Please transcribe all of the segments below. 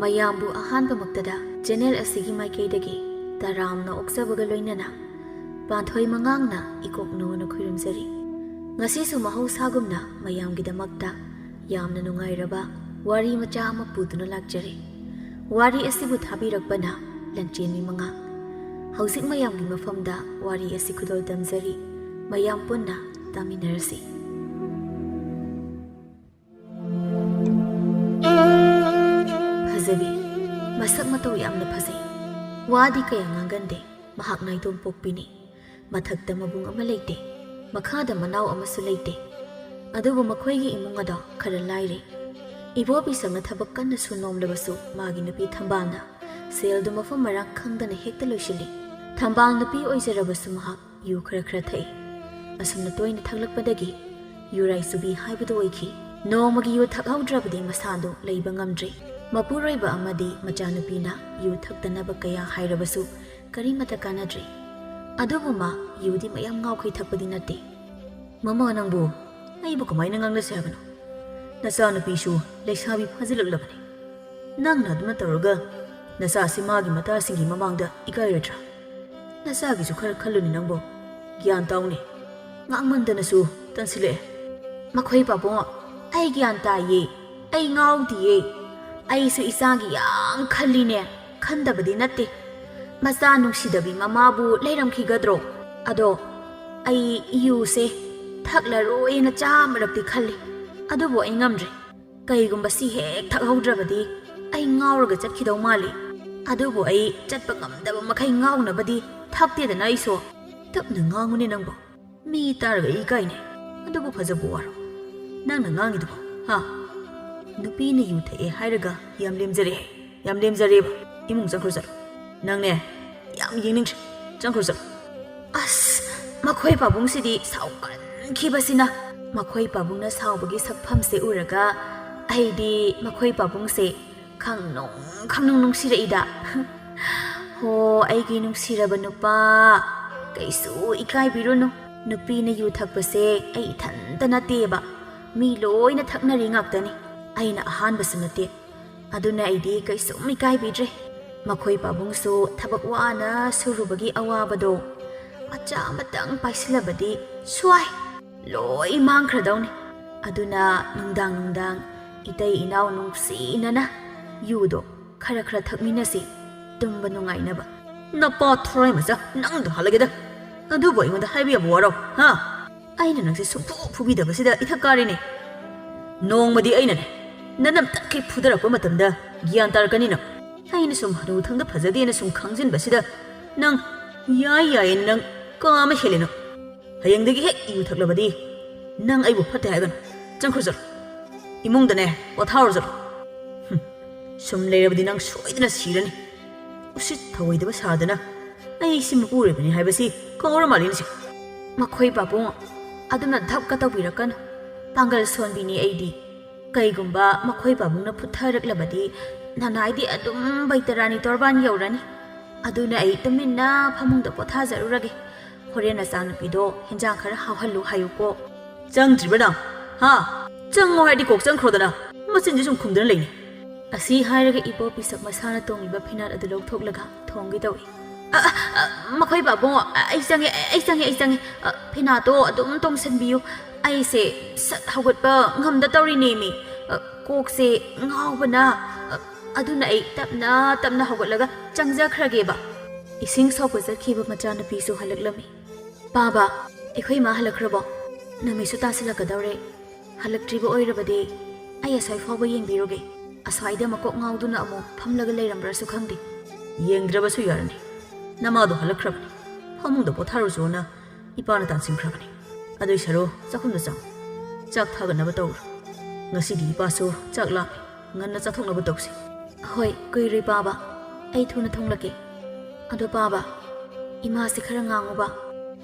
ꯃꯌꯥꯝꯕꯨ ꯑꯍꯥꯟꯕꯃꯛꯇꯗ ꯆꯦꯅꯦꯜ ꯑꯁꯤꯒꯤ ꯃꯥꯏꯀꯩꯗꯒꯤ ꯇꯔꯥꯝꯅ ꯑꯣꯛꯆꯕꯒ ꯂꯣꯏꯅꯅ ꯄꯥꯟꯊꯣꯏ ꯃꯉꯥꯡꯅ ꯏꯀꯣꯛꯅꯣꯅ ꯈꯨꯔꯨꯝꯖꯔꯤ꯫ ꯉꯁꯤꯁꯨ ꯃꯍꯧꯁꯥꯒꯨꯝꯅ ꯃꯌꯥꯝꯒꯤꯗꯃꯛꯇ ꯌꯥꯝꯅ ꯅꯨꯡꯉꯥꯏꯔꯕ ꯋꯥꯔꯤ ꯃꯆꯥ ꯑꯃ ꯄꯨꯗꯨꯅ ꯂꯥꯛꯆꯔꯦ꯫ ꯋꯥꯔꯤ ꯑꯁꯤꯕꯨ ꯊꯥꯕꯤꯔꯛꯄꯅ ꯂꯟꯆꯦꯟꯕꯤ ꯃꯉꯥꯡ꯫ ꯍꯧꯖꯤꯛ ꯃꯌꯥꯝꯒꯤ ꯃꯐꯝꯗ ꯋꯥꯔꯤ ꯑꯁꯤ ꯈꯨꯗꯣꯜ ꯇꯝꯖꯔꯤ꯫ ꯃꯌꯥꯝ ꯄꯨꯟꯅ ꯇꯥꯃꯤꯟꯅꯔꯁꯤ꯫ ꯐꯖꯕꯤ ꯃꯁꯛ ꯃꯇꯧ ꯌꯥꯝꯅ ꯐꯖꯩ꯫ ꯋꯥꯗꯤ ꯀꯌꯥ ꯉꯥꯡꯒꯟꯗꯦ꯫ ꯃꯍꯥꯛ ꯅꯥꯏꯇꯣꯝ ꯄꯣꯛꯄꯤꯅꯤ꯫ ꯃꯊꯛꯇ ꯃꯕꯨꯡ ꯑꯃ ꯂꯩꯇꯦ, ꯃꯈꯥꯗ ꯃꯅꯥꯎ ꯑꯃꯁꯨ ꯂꯩꯇꯦ꯫ ꯑꯗꯨꯕꯨ ꯃꯈꯣꯏꯒꯤ ꯏꯃꯨꯡ ꯑꯗꯣ ꯈꯔ ꯂꯥꯏꯔꯦ꯫ ꯏꯕꯣꯕꯤꯁꯛꯅ ꯊꯕꯛ ꯀꯟꯅ ꯁꯨ ꯅꯣꯝꯂꯕꯁꯨ ꯃꯥꯒꯤ ꯅꯨꯄꯤ ꯊꯝꯕꯥꯜꯅ ꯁꯦꯜꯗꯨ ꯃꯐꯝ ꯃꯔꯥꯡ ꯈꯪꯗꯅ ꯍꯦꯛꯇ ꯂꯣꯏꯁꯤꯜꯂꯤ꯫ ꯊꯝꯕꯥꯜ ꯅꯨꯄꯤ ꯑꯣꯏꯖꯔꯕꯁꯨ ꯃꯍꯥꯛ ꯌꯨ ꯈꯔ ꯊꯛꯏ꯫ ꯑꯁꯨꯝꯅ ꯇꯣꯏꯅ ꯊꯛꯂꯛꯄꯗꯒꯤ ꯌꯨꯔꯥꯏꯆꯨꯕꯤ ꯍꯥꯏꯕꯗꯨ ꯑꯣꯏꯈꯤ꯫ ꯅꯣꯡꯃꯒꯤ ꯌꯨ ꯊꯛꯍꯧꯗ꯭ꯔꯕꯗꯤ ꯃꯁꯥꯗꯨ ꯂꯩꯕ ꯉꯝꯗ꯭ꯔꯦ꯫ ꯃꯄꯨꯔꯣꯏꯕ ꯑꯃꯗꯤ ꯃꯆꯥꯅꯨꯄꯤꯅ ꯌꯨ ꯊꯛꯇꯅꯕ ꯀꯌꯥ ꯍꯥꯏꯔꯕꯁꯨ ꯀꯔꯤꯃꯠꯇ ꯀꯥꯟꯅꯗ꯭ꯔꯦ꯫ ꯑꯗꯨꯕꯨ ꯃꯥ ꯌꯨꯗꯤ ꯃꯌꯥꯝ ꯉꯥꯎꯈꯩ ꯊꯛꯄꯗꯤ ꯅꯠꯇꯦ꯫ ꯃꯃꯥ ꯅꯪꯕꯨ ꯑꯩꯕꯨ ꯀꯃꯥꯏꯅ ꯉꯥꯡꯅꯁꯦ ꯍꯥꯏꯕꯅꯣ? ꯅꯆꯥꯅꯨꯄꯤꯁꯨ ꯂꯩꯁꯥꯕꯤ ꯐꯥꯖꯤꯜꯂꯛꯂꯕꯅꯤ꯫ ꯅꯪꯅ ꯑꯗꯨꯃ ꯇꯧꯔꯒ ꯅꯆꯥꯁꯤ ꯃꯥꯒꯤ ꯃꯇꯥꯁꯤꯡꯒꯤ ꯃꯃꯥꯡꯗ ꯏꯀꯥꯏꯔꯣꯏꯗ꯭ꯔꯥ? ꯅꯆꯥꯒꯤꯁꯨ ꯈꯔ ꯈꯜꯂꯨꯅꯤ ꯅꯪꯕꯨ꯫ ꯒ꯭ꯌꯥꯟ ꯇꯥꯎꯅꯤ꯫ ꯉꯥꯡꯃꯟꯗꯅꯁꯨ ꯇꯟꯁꯤꯜꯂꯛꯑꯦ꯫ ꯃꯈꯣꯏ ꯄꯥꯕꯨꯡ, ꯑꯩ ꯒ꯭ꯌꯥꯟ ꯇꯥꯏꯌꯦ, ꯑꯩ ꯉꯥꯎꯗꯤꯌꯦ꯫ ꯑꯩꯁꯨ ꯏꯆꯥꯒꯤ ꯌꯥꯝ ꯈꯜꯂꯤꯅꯦ, ꯈꯟꯗꯕꯗꯤ ꯅꯠꯇꯦ꯫ ꯃꯆꯥ ꯅꯨꯡꯁꯤꯗꯕꯤ ꯃꯃꯥꯕꯨ ꯂꯩꯔꯝꯈꯤꯒꯗ꯭ꯔꯣ? ꯑꯗꯣ ꯑꯩ ꯌꯨꯁꯦ ꯊꯛꯂꯔꯣꯏꯅ ꯆꯥꯃꯔꯛꯇꯤ ꯈꯜꯂꯤ꯫ ꯑꯗꯨꯕꯨ ꯑꯩ ꯉꯝꯗ꯭ꯔꯦ꯫ ꯀꯩꯒꯨꯝꯕ ꯁꯤ ꯍꯦꯛ ꯊꯛꯍꯧꯗ꯭ꯔꯕꯗꯤ ꯑꯩ ꯉꯥꯎꯔꯒ ꯆꯠꯈꯤꯗꯧ ꯃꯥꯜꯂꯤ꯫ ꯑꯗꯨꯕꯨ ꯑꯩ ꯆꯠꯄ ꯉꯝꯗꯕ ꯃꯈꯩ ꯉꯥꯎꯅꯕꯗꯤ ꯊꯛꯇꯦꯗꯅ ꯑꯩꯁꯨ꯫ ꯇꯞꯅ ꯉꯥꯡꯉꯨꯅꯦ ꯅꯪꯕꯨ, ꯃꯤ ꯇꯥꯔꯒ ꯑꯩ ꯏꯀꯥꯏꯅꯦ꯫ ꯑꯗꯨꯕꯨ ꯐꯖꯕ ꯋꯥꯔꯣ ꯅꯪꯅ ꯉꯥꯡꯉꯤꯗꯨꯕꯣ? ꯍꯥ? ꯅꯨꯄꯤꯅ ꯌꯨ ꯊꯛꯑꯦ ꯍꯥꯏꯔꯒ ꯌꯥꯝ ꯂꯦꯝꯖꯔꯦ, ꯌꯥꯝ ꯂꯦꯝꯖꯔꯦꯕ꯫ ꯏꯃꯨꯡ ꯆꯪꯈ꯭ꯔꯣ ꯆꯠꯂꯣ꯫ ꯅꯪꯅꯦ ꯌꯥꯝ ꯌꯦꯡꯅꯤꯡꯗ꯭ꯔꯦ, ꯆꯪꯈ꯭ꯔꯣ ꯆꯠꯂꯣ꯫ ꯑꯁ ꯃꯈꯣꯏ ꯄꯥꯕꯨꯡꯁꯤꯗꯤ ꯁꯥꯎꯒꯟꯈꯤꯕꯁꯤꯅ꯫ ꯃꯈꯣꯏ ꯄꯥꯕꯨꯡꯅ ꯁꯥꯎꯕꯒꯤ ꯁꯛꯐꯝꯁꯦ ꯎꯔꯒ ꯑꯩꯗꯤ ꯃꯈꯣꯏ ꯄꯥꯕꯨꯡꯁꯦ ꯈꯪꯅꯨꯡ ꯅꯨꯡꯁꯤꯔꯛꯏꯗ꯫ ꯍꯣ ꯑꯩꯒꯤ ꯅꯨꯡꯁꯤꯔꯕ ꯅꯨꯄꯥ, ꯀꯩꯁꯨ ꯏꯀꯥꯏꯕꯤꯔꯨꯅꯨ꯫ ꯅꯨꯄꯤꯅ ꯌꯨ ꯊꯛꯄꯁꯦ ꯑꯩ ꯏꯊꯟꯇ ꯅꯠꯇꯦꯕ, ꯃꯤ ꯂꯣꯏꯅ ꯊꯛꯅꯔꯤ ꯉꯥꯛꯇꯅꯤ꯫ ꯑꯩꯅ ꯑꯍꯥꯟꯕꯁꯨ ꯅꯠꯇꯦ꯫ ꯑꯗꯨꯅ ꯑꯩꯗꯤ ꯀꯩꯁꯨꯝ ꯏꯀꯥꯏꯕꯤꯗ꯭ꯔꯦ꯫ ꯃꯈꯣꯏ ꯄꯥꯕꯨꯡꯁꯨ ꯊꯕꯛ ꯋꯥꯅ ꯁꯨꯔꯨꯕꯒꯤ ꯑꯋꯥꯕꯗꯣ ꯃꯆꯥ ꯑꯃꯇꯪ ꯄꯥꯏꯁꯤꯜꯂꯕꯗꯤ ꯁ꯭ꯋꯥꯏ ꯂꯣꯏ ꯃꯥꯡꯈ꯭ꯔꯗꯧꯅꯤ꯫ ꯑꯗꯨꯅ ꯅꯨꯡꯗꯥꯡ ꯅꯨꯡꯗꯥꯡ ꯏꯇꯩ ꯏꯅꯥꯎ ꯅꯨꯡꯁꯤꯅꯅ ꯌꯨꯗꯣ ꯈꯔ ꯈꯔ ꯊꯛꯃꯤꯟꯅꯁꯤ, ꯇꯨꯝꯕ ꯅꯨꯡꯉꯥꯏꯅꯕ꯫ ꯅꯄꯥ ꯊꯣꯔꯥꯏ ꯃꯆꯥ, ꯅꯪꯗꯣ ꯍꯜꯂꯒꯦꯗ꯫ ꯑꯗꯨꯕꯨ ꯑꯩꯉꯣꯟꯗ ꯍꯥꯏꯕ ꯌꯥꯕ ꯋꯥꯔꯣ? ꯍꯥ? ꯑꯩꯅ ꯅꯪꯁꯦ ꯁꯨꯡꯐꯨ ꯐꯨꯕꯤꯗꯕꯁꯤꯗ ꯏꯊꯛ ꯀꯥꯔꯤꯅꯦ꯫ ꯅꯣꯡꯃꯗꯤ ꯑꯩꯅꯅꯦ ꯅꯅꯝ ꯇꯛꯈꯩ ꯐꯨꯗꯔꯛꯄ ꯃꯇꯝꯗ ꯒ꯭ꯌꯥꯟ ꯇꯥꯔꯛꯀꯅꯤ ꯅꯪ꯫ ꯑꯩꯅ ꯁꯨꯝ ꯍꯅꯨꯊꯪꯗ ꯐꯖꯗꯦꯅ ꯁꯨꯝ ꯈꯪꯖꯤꯟꯕꯁꯤꯗ ꯅꯪ ꯌꯥꯏꯌꯦꯅ ꯅꯪ ꯀꯥꯃ ꯍꯦꯜꯂꯤꯅꯣ꯫ ꯍꯌꯦꯡꯗꯒꯤ ꯍꯦꯛ ꯌꯨ ꯊꯛꯂꯕꯗꯤ ꯅꯪ ꯑꯩꯕꯨ ꯐꯠꯇꯦ ꯍꯥꯏꯒꯅꯨ꯫ ꯆꯪꯈ꯭ꯔꯣ ꯆꯠꯂꯣ꯫ ꯏꯃꯨꯡꯗꯅꯦ ꯄꯣꯊꯥꯔꯣ ꯆꯠꯂꯣ꯫ ꯁꯨꯝ ꯂꯩꯔꯕꯗꯤ ꯅꯪ ꯁꯣꯏꯗꯅ ꯁꯤꯔꯅꯤ꯫ ꯎꯁꯤꯠ ꯊꯑꯣꯏꯗꯕ ꯁꯥꯗꯅ ꯑꯩ ꯁꯤ ꯃꯄꯨꯔꯣꯏꯕꯅꯤ ꯍꯥꯏꯕꯁꯤ ꯀꯥꯎꯔ ꯃꯥꯜꯂꯤꯅꯦ꯫ ꯃꯈꯣꯏ ꯄꯥꯕꯨꯡ ꯑꯗꯨꯅ ꯙꯞꯀ ꯇꯧꯕꯤꯔꯛꯀꯅꯨ꯫ ꯄꯥꯡꯒꯜ ꯁꯣꯟꯕꯤꯅꯤ ꯑꯩꯗꯤ꯫ ꯀꯩꯒꯨꯝꯕ ꯃꯈꯣꯏ ꯄꯥꯕꯨꯡꯅ ꯐꯨꯊꯔꯛꯂꯕꯗꯤ ꯅꯅꯥꯏꯗꯤ ꯑꯗꯨꯝ ꯕꯩꯇꯔꯥꯅꯤ ꯇꯣꯔꯕꯥꯟ ꯌꯧꯔꯅꯤ꯫ ꯑꯗꯨꯅ ꯑꯩ ꯇꯨꯃꯤꯟꯅ ꯐꯃꯨꯡꯗ ꯄꯣꯊꯥꯖꯔꯨꯔꯒꯦ꯫ ꯍꯣꯔꯦꯟ ꯅꯆꯥꯅꯨꯄꯤꯗꯣ ꯍꯦꯟꯖꯥꯡ ꯈꯔ ꯍꯥꯎꯍꯜꯂꯨ ꯍꯥꯏꯌꯨꯀꯣ꯫ ꯆꯪꯗ꯭ꯔꯤꯕ꯭ꯔꯥ ꯅꯪ? ꯍꯥ? ꯆꯪꯉꯣ ꯍꯥꯏꯔꯗꯤ ꯀꯣꯛ ꯆꯪꯈ꯭ꯔꯣꯗꯅ, ꯃꯆꯤꯟꯁꯤ ꯁꯨꯝ ꯈꯨꯝꯗꯨꯅ ꯂꯩꯅꯤ꯫ ꯑꯁꯤ ꯍꯥꯏꯔꯒ ꯏꯕꯣꯕꯤꯁꯛ ꯃꯁꯥꯅ ꯇꯣꯡꯂꯤꯕ ꯐꯤꯅꯥꯠ ꯑꯗꯨ ꯂꯧꯊꯣꯛꯂꯒ ꯊꯣꯡꯒꯦ ꯇꯧꯏ꯫ ꯃꯈꯣꯏ ꯄꯥꯕꯨꯡ, ꯑꯩ ꯆꯪꯉꯦ꯫ ꯐꯤꯅꯥꯠꯇꯣ ꯑꯗꯨꯝ ꯇꯣꯡꯁꯟꯕꯤꯌꯨ꯫ ꯑꯩꯁꯦ ꯁꯠ ꯍꯧꯒꯠꯄ ꯉꯝꯗ ꯇꯧꯔꯤꯅꯦꯃꯤ꯫ ꯀꯣꯛꯁꯦ ꯉꯥꯎꯕꯅ꯫ ꯑꯗꯨꯅ ꯑꯩ ꯇꯞꯅ ꯇꯞꯅ ꯍꯧꯒꯠꯂꯒ ꯆꯪꯖꯈ꯭ꯔꯒꯦꯕ꯫ ꯏꯁꯤꯡ ꯁꯣꯛꯄ ꯆꯠꯈꯤꯕ ꯃꯆꯥꯅꯨꯄꯤꯁꯨ ꯍꯜꯂꯛꯂꯝꯃꯤ꯫ ꯄꯥꯕ, ꯑꯩꯈꯣꯏ ꯃꯥ ꯍꯜꯂꯛꯈ꯭ꯔꯕꯣ? ꯅꯨꯃꯤꯠꯁꯨ ꯇꯥꯁꯤꯜꯂꯛꯀꯗꯧꯔꯦ꯫ ꯍꯜꯂꯛꯇ꯭ꯔꯤꯕ ꯑꯣꯏꯔꯕꯗꯤ ꯑꯩ ꯑꯁ꯭ꯋꯥꯏ ꯐꯥꯎꯕ ꯌꯦꯡꯕꯤꯔꯨꯒꯦ꯫ ꯑꯁ꯭ꯋꯥꯏꯗ ꯃꯀꯣꯛ ꯉꯥꯎꯗꯨꯅ ꯑꯃꯨꯛ ꯐꯝꯂꯒ ꯂꯩꯔꯝꯕ꯭ꯔꯁꯨ ꯈꯪꯗꯦ꯫ ꯌꯦꯡꯗ꯭ꯔꯕꯁꯨ ꯌꯥꯔꯅꯤ꯫ ꯅꯃꯥꯗꯣ ꯍꯜꯂꯛꯈ꯭ꯔꯕꯅꯤ꯫ ꯐꯃꯨꯡꯗ ꯄꯣꯊꯥꯔꯨꯆꯣꯅ ꯏꯄꯥꯅ ꯇꯥꯟꯁꯤꯟꯈ꯭ꯔꯕꯅꯤ꯫ ꯑꯗꯨꯏ ꯁꯔꯨ ꯆꯥꯛꯈꯨꯝꯗ ꯆꯪꯉꯨ꯫ ꯆꯥꯛ ꯊꯥꯒꯠꯅꯕ ꯇꯧꯔꯣ꯫ ꯉꯁꯤꯗꯤ ꯏꯄꯥꯁꯨ ꯆꯥꯛ ꯂꯥꯝꯃꯤ꯫ ꯉꯟꯅ ꯆꯥꯊꯣꯛꯅꯕ ꯇꯧꯁꯤ꯫ ꯍꯣꯏ, ꯀꯨꯏꯔꯣꯏ ꯄꯥꯕ꯫ ꯑꯩ ꯊꯨꯅ ꯊꯣꯡꯂꯛꯀꯦ꯫ ꯑꯗꯣ ꯄꯥꯕ, ꯏꯃꯥꯁꯦ ꯈꯔ ꯉꯥꯡꯉꯨꯕ꯫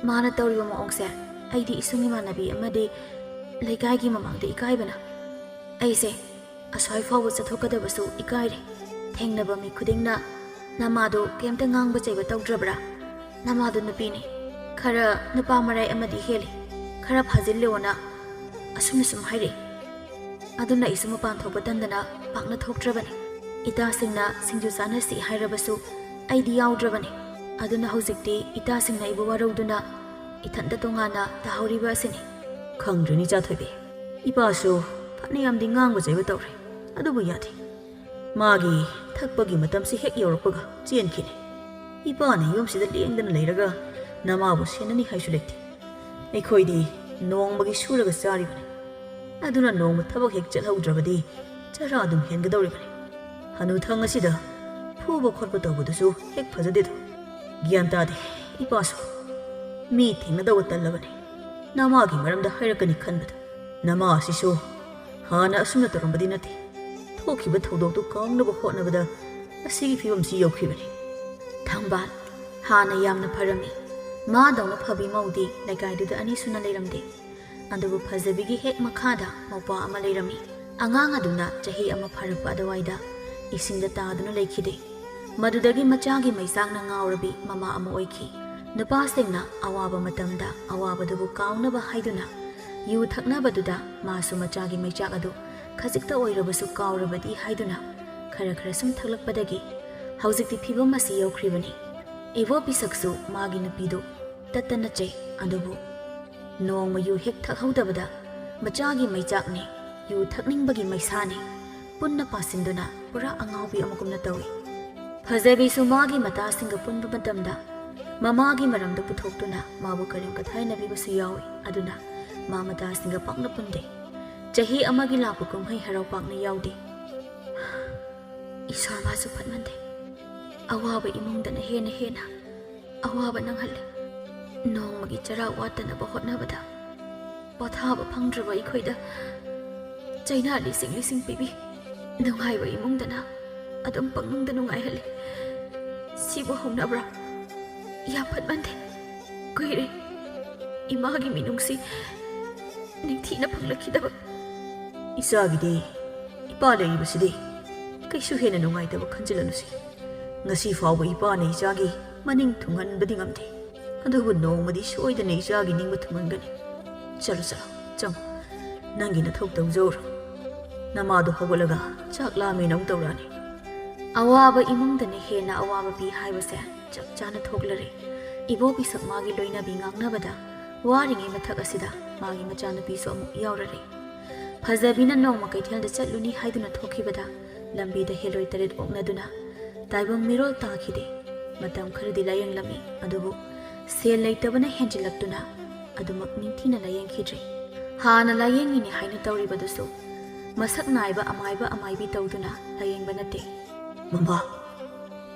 ꯃꯥꯅ ꯇꯧꯔꯤꯕ ꯃꯑꯣꯡꯁꯦ ꯑꯩꯗꯤ ꯏꯁꯨꯡ ꯏꯃꯥꯟꯅꯕꯤ ꯑꯃꯗꯤ ꯂꯩꯀꯥꯏꯒꯤ ꯃꯃꯥꯡꯗ ꯏꯀꯥꯏꯕꯅ꯫ ꯑꯩꯁꯦ ꯑꯁ꯭ꯋꯥꯏ ꯐꯥꯎꯕ ꯆꯠꯊꯣꯛꯀꯗꯕꯁꯨ ꯏꯀꯥꯏꯔꯦ꯫ ꯊꯦꯡꯅꯕ ꯃꯤ ꯈꯨꯗꯤꯡꯅ ꯅꯃꯥꯗꯣ ꯀꯩꯝꯇ ꯉꯥꯡꯕ ꯆꯩꯕ ꯇꯧꯗ꯭ꯔꯕ꯭ꯔꯥ? ꯅꯃꯥꯗꯣ ꯅꯨꯄꯤꯅꯤ,ꯈꯔ ꯅꯨꯄꯥ ꯃꯔꯥꯏ ꯑꯃꯗꯤ ꯍꯦꯜꯂꯤ, ꯈꯔ ꯐꯥꯖꯤꯜꯂꯣꯅ ꯑꯁꯨꯝꯅ ꯁꯨꯝ ꯍꯥꯏꯔꯛꯏ꯫ ꯑꯗꯨꯅ ꯑꯩꯁꯨ ꯃꯄꯥꯟ ꯊꯣꯛꯄ ꯇꯟꯗꯅ ꯄꯥꯛꯅ ꯊꯣꯛꯇ꯭ꯔꯕꯅꯤ꯫ ꯏꯇꯥꯁꯤꯡꯅ ꯁꯤꯡꯖꯨ ꯆꯥꯅꯁꯤ ꯍꯥꯏꯔꯕꯁꯨ ꯑꯩꯗꯤ ꯌꯥꯎꯗ꯭ꯔꯕꯅꯤ ꯑꯗꯨꯅ ꯍꯧꯖꯤꯛꯇꯤ ꯏꯇꯥꯁꯤꯡꯅ ꯑꯩꯕꯨ ꯋꯥꯔꯧꯗꯨꯅ ꯏꯊꯟꯇ ꯇꯣꯉꯥꯟꯅ ꯇꯥꯍꯧꯔꯤꯕ ꯑꯁꯤꯅꯤ ꯈꯪꯗ꯭ꯔꯦꯅꯤ ꯆꯥꯊꯣꯏꯕꯤ ꯏꯄꯥꯁꯨ ꯐꯅ ꯌꯥꯝꯗꯤ ꯉꯥꯡꯕ ꯆꯩꯕ ꯇꯧꯔꯦ ꯑꯗꯨꯕꯨ ꯌꯥꯗꯦ ꯃꯥꯒꯤ ꯊꯛꯄꯒꯤ ꯃꯇꯝꯁꯤ ꯍꯦꯛ ꯌꯧꯔꯛꯄꯒ ꯆꯦꯟꯈꯤꯅꯤ ꯏꯄꯥꯅ ꯌꯨꯝꯁꯤꯗ ꯂꯦꯡꯗꯅ ꯂꯩꯔꯒ ꯅꯃꯥꯕꯨ ꯁꯦꯟꯅꯅꯤ ꯍꯥꯏꯁꯨ ꯂꯩꯇꯦ ꯑꯩꯈꯣꯏꯗꯤ ꯅꯣꯡꯃꯒꯤ ꯁꯨꯔꯒ ꯆꯥꯔꯤꯕꯅꯤ ꯑꯗꯨꯅ ꯅꯣꯡꯃ ꯊꯕꯛ ꯍꯦꯛ ꯆꯠꯍꯧꯗ꯭ꯔꯕꯗꯤ ꯆꯔꯥ ꯑꯗꯨꯝ ꯍꯦꯟꯒꯗꯧꯔꯤꯕꯅꯤ ꯍꯅꯨꯊꯪ ꯑꯁꯤꯗ ꯐꯨꯕ ꯈꯣꯠꯄ ꯇꯧꯕꯗꯨꯁꯨ ꯍꯦꯛ ꯐꯖꯗꯦꯗꯣ ꯒ꯭ꯌꯥꯟ ꯇꯥꯗꯦ ꯏꯄꯥꯁꯨ ꯃꯤ ꯊꯦꯡꯅꯗꯧꯕ ꯇꯜꯂꯕꯅꯤ ꯅꯃꯥꯒꯤ ꯃꯔꯝꯗ ꯍꯥꯏꯔꯛꯀꯅꯤ ꯈꯟꯕꯗ ꯅꯃꯥ ꯑꯁꯤꯁꯨ ꯍꯥꯟꯅ ꯑꯁꯨꯝꯅ ꯇꯧꯔꯝꯕꯗꯤ ꯅꯠꯇꯦ ꯊꯣꯛꯈꯤꯕ ꯊꯧꯗꯣꯛꯇꯨ ꯀꯥꯎꯅꯕ ꯍꯣꯠꯅꯕꯗ ꯑꯁꯤꯒꯤ ꯐꯤꯕꯝꯁꯤ ꯌꯧꯈꯤꯕꯅꯤ ꯊꯪꯕꯥꯜ ꯍꯥꯟꯅ ꯌꯥꯝꯅ ꯐꯔꯝꯃꯤ ꯃꯥꯗꯧꯅ ꯐꯕꯤ ꯃꯧꯗꯤ ꯂꯩꯀꯥꯏꯗꯨꯗ ꯑꯅꯤ ꯁꯨꯅ ꯂꯩꯔꯝꯗꯦ ꯑꯗꯨꯕꯨ ꯐꯖꯕꯤꯒꯤ ꯍꯦꯛ ꯃꯈꯥꯗ ꯃꯧꯄ꯭ꯋꯥ ꯑꯃ ꯂꯩꯔꯝꯃꯤ ꯑꯉꯥꯡ ꯑꯗꯨꯅ ꯆꯍꯤ ꯑꯃ ꯐꯥꯔꯛꯄ ꯑꯗꯨꯋꯥꯏꯗ ꯏꯁꯤꯡꯗ ꯇꯥꯗꯨꯅ ꯂꯩꯈꯤꯗꯦ ꯃꯗꯨꯗꯒꯤ ꯃꯆꯥꯒꯤ ꯃꯩꯆꯥꯛꯅ ꯉꯥꯎꯔꯕꯤ ꯃꯃꯥ ꯑꯃ ꯑꯣꯏꯈꯤ ꯅꯨꯄꯥꯁꯤꯡꯅ ꯑꯋꯥꯕ ꯃꯇꯝꯗ ꯑꯋꯥꯕꯗꯨꯕу ꯀꯥꯎꯅꯕ ꯍꯥꯏꯗꯨꯅ ꯌꯨ ꯊꯛꯅꯕꯗꯨꯗ ꯃꯥꯁꯨ ꯃꯆꯥꯒꯤ ꯃꯩꯆꯥꯛ ꯑꯗꯨ ꯈꯖꯤꯛꯇ ꯑꯣꯏꯔꯕꯁꯨ ꯀꯥꯎꯔꯕꯗꯤ ꯍꯥꯏꯗꯨꯅ ꯈꯔ ꯁꯨꯝ ꯊꯛꯂꯛꯄꯗꯒꯤ ꯍꯧꯖꯤꯛꯇꯤ ꯐꯤꯕꯝ ꯑꯁꯤ ꯌꯧꯈ꯭ꯔꯤꯕꯅꯤ ꯏꯕꯣꯄꯤꯁꯛꯁꯨ ꯃꯥꯒꯤ ꯅꯨꯄꯤꯗꯨ ꯇꯠꯇꯅ ꯆꯩ ꯑꯗꯨꯕꯨ ꯅꯣꯡꯃ ꯌꯨ ꯍꯦꯛ ꯊꯛꯍꯧꯗꯕꯗ ꯃꯆꯥꯒꯤ ꯃꯩꯆꯥꯛꯅꯤ ꯌꯨ ꯊꯛꯅꯤꯡꯕꯒꯤ ꯃꯩꯁꯥꯅꯤ ꯄꯨꯟꯅ ꯄꯥꯁꯤꯟꯗꯨꯅ ꯄꯨꯔꯥ ꯑꯉꯥꯎꯕꯤ ꯑꯃꯒꯨꯝꯅ ꯇꯧꯏ ꯐꯖꯕꯤꯁꯨ ꯃꯥꯒꯤ ꯃꯇꯥꯁꯤꯡꯒ ꯄꯨꯟꯕ ꯃꯇꯝꯗ ꯃꯃꯥꯒꯤ ꯃꯔꯝꯗ ꯄꯨꯊꯣꯛꯇꯨꯅ ꯃꯥꯕꯨ ꯀꯔꯦꯝ ꯀꯊꯥꯏꯅꯕꯤꯕꯁꯨ ꯌꯥꯎꯏ ꯑꯗꯨꯅ ꯃꯥ ꯃꯇꯥꯁꯤꯡꯒ ꯄꯥꯛꯅ ꯄꯨꯟꯗꯦ ꯆꯍꯤ ꯑꯃꯒꯤ ꯂꯥꯛꯄ ꯀꯨꯝꯍꯩ ꯍꯔꯥꯎ ꯄꯥꯛꯅ ꯌꯥꯎꯗꯦ ꯏꯁꯣꯔ ꯃꯥꯁꯨ ꯐꯠꯃꯟꯗꯦ ꯑꯋꯥꯕ ꯏꯃꯨꯡꯗꯅ ꯍꯦꯟꯅ ꯑꯋꯥꯕ ꯅꯪꯍꯜꯂꯦ ꯅꯣꯡꯃꯒꯤ ꯆꯔꯥ ꯋꯥꯠꯇꯅꯕ ꯍꯣꯠꯅꯕꯗ ꯄꯣꯊꯥꯕ ꯐꯪꯗ꯭ꯔꯕ ꯑꯩꯈꯣꯏꯗ ꯆꯩꯅꯥ ꯂꯤꯁꯤꯡ ꯄꯤꯕꯤ ꯅꯨꯡꯉꯥꯏꯕ ꯏꯃꯨꯡꯗꯅ ꯑꯗꯨꯝ ꯄꯪꯅꯨꯡꯗ ꯅꯨꯡꯉꯥꯏꯍꯜꯂꯤ ꯁꯤꯕꯨ ꯍꯧꯅꯕ꯭ꯔꯥ ꯌꯥꯝ ꯐꯠꯃꯟꯗꯦ ꯀꯨꯏꯔꯦ ꯏꯃꯥꯒꯤ ꯃꯤꯅꯨꯡꯁꯤ ꯅꯤꯡꯊꯤꯅ ꯐꯪꯂꯛꯈꯤꯗꯕ ꯏꯆꯥꯒꯤꯗꯤ ꯏꯄꯥ ꯂꯩꯔꯤꯕꯁꯤꯗꯤ ꯀꯩꯁꯨ ꯍꯦꯟꯅ ꯅꯨꯡꯉꯥꯏꯇꯕ ꯈꯟꯖꯤꯜꯂꯅꯨꯁꯤ ꯉꯁꯤ ꯐꯥꯎꯕ ꯏꯄꯥꯅ ꯏꯆꯥꯒꯤ ꯃꯅꯤꯡ ꯊꯨꯡꯍꯟꯕꯗꯤ ꯉꯝꯗꯦ ꯑꯗꯨꯕꯨ ꯅꯣꯡꯃꯗꯤ ꯁꯣꯏꯗꯅ ꯏꯆꯥꯒꯤ ꯅꯤꯡꯕ ꯊꯨꯡꯍꯟꯒꯅꯤ ꯆꯠꯂꯣ ꯆꯪꯉꯣ ꯅꯪꯒꯤ ꯅꯊꯧ ꯇꯧꯖꯧꯔꯣ ꯅꯃꯥꯗꯣ ꯍꯧꯒꯠꯂꯒ ꯆꯥꯛ ꯂꯥꯝꯃꯦꯅ ꯑꯃꯨꯛ ꯇꯧꯔꯛꯑꯅꯤ ꯑꯋꯥꯕ ꯏꯃꯨꯡꯗꯅ ꯍꯦꯟꯅ ꯑꯋꯥꯕ ꯄꯤ ꯍꯥꯏꯕꯁꯦ ꯆꯞ ꯆꯥꯅ ꯊꯣꯛꯂꯔꯦ ꯏꯕꯣꯄꯤꯁꯛ ꯃꯥꯒꯤ ꯂꯣꯏꯅꯕꯤ ꯉꯥꯡꯅꯕꯗ ꯋꯥꯔꯤꯉꯩ ꯃꯊꯛ ꯑꯁꯤꯗ ꯃꯥꯒꯤ ꯃꯆꯥꯅꯨꯄꯤꯁꯨ ꯑꯃꯨꯛ ꯌꯥꯎꯔꯔꯦ ꯐꯖꯕꯤꯅ ꯅꯣꯡꯃ ꯀꯩꯊꯦꯜꯗ ꯆꯠꯂꯨꯅꯤ ꯍꯥꯏꯗꯨꯅ ꯊꯣꯛꯈꯤꯕꯗ ꯂꯝꯕꯤꯗ ꯍꯦꯂꯣꯏ ꯇꯔꯦꯠ ꯑꯣꯛꯅꯗꯨꯅ ꯇꯥꯏꯕꯪ ꯃꯤꯔꯣꯜ ꯇꯥꯈꯤꯗꯦ ꯃꯇꯝ ꯈꯔꯗꯤ ꯂꯥꯌꯦꯡꯂꯝꯃꯤ ꯑꯗꯨꯕꯨ ꯁꯦꯜ ꯂꯩꯇꯕꯅ ꯍꯦꯟꯖꯤꯜꯂꯛꯇꯨꯅ ꯑꯗꯨꯃꯛ ꯅꯤꯡꯊꯤꯅ ꯂꯥꯌꯦꯡꯈꯤꯗ꯭ꯔꯦ ꯍꯥꯟꯅ ꯂꯥꯌꯦꯡꯉꯤꯅꯤ ꯍꯥꯏꯅ ꯇꯧꯔꯤꯕꯗꯨꯁꯨ ꯃꯁꯛ ꯅꯥꯏꯕ ꯑꯃꯥꯏꯕ ꯑꯃꯥꯏꯕꯤ ꯇꯧꯗꯨꯅ ꯂꯥꯌꯦꯡꯕ ꯅꯠꯇꯦ ꯃꯃꯥ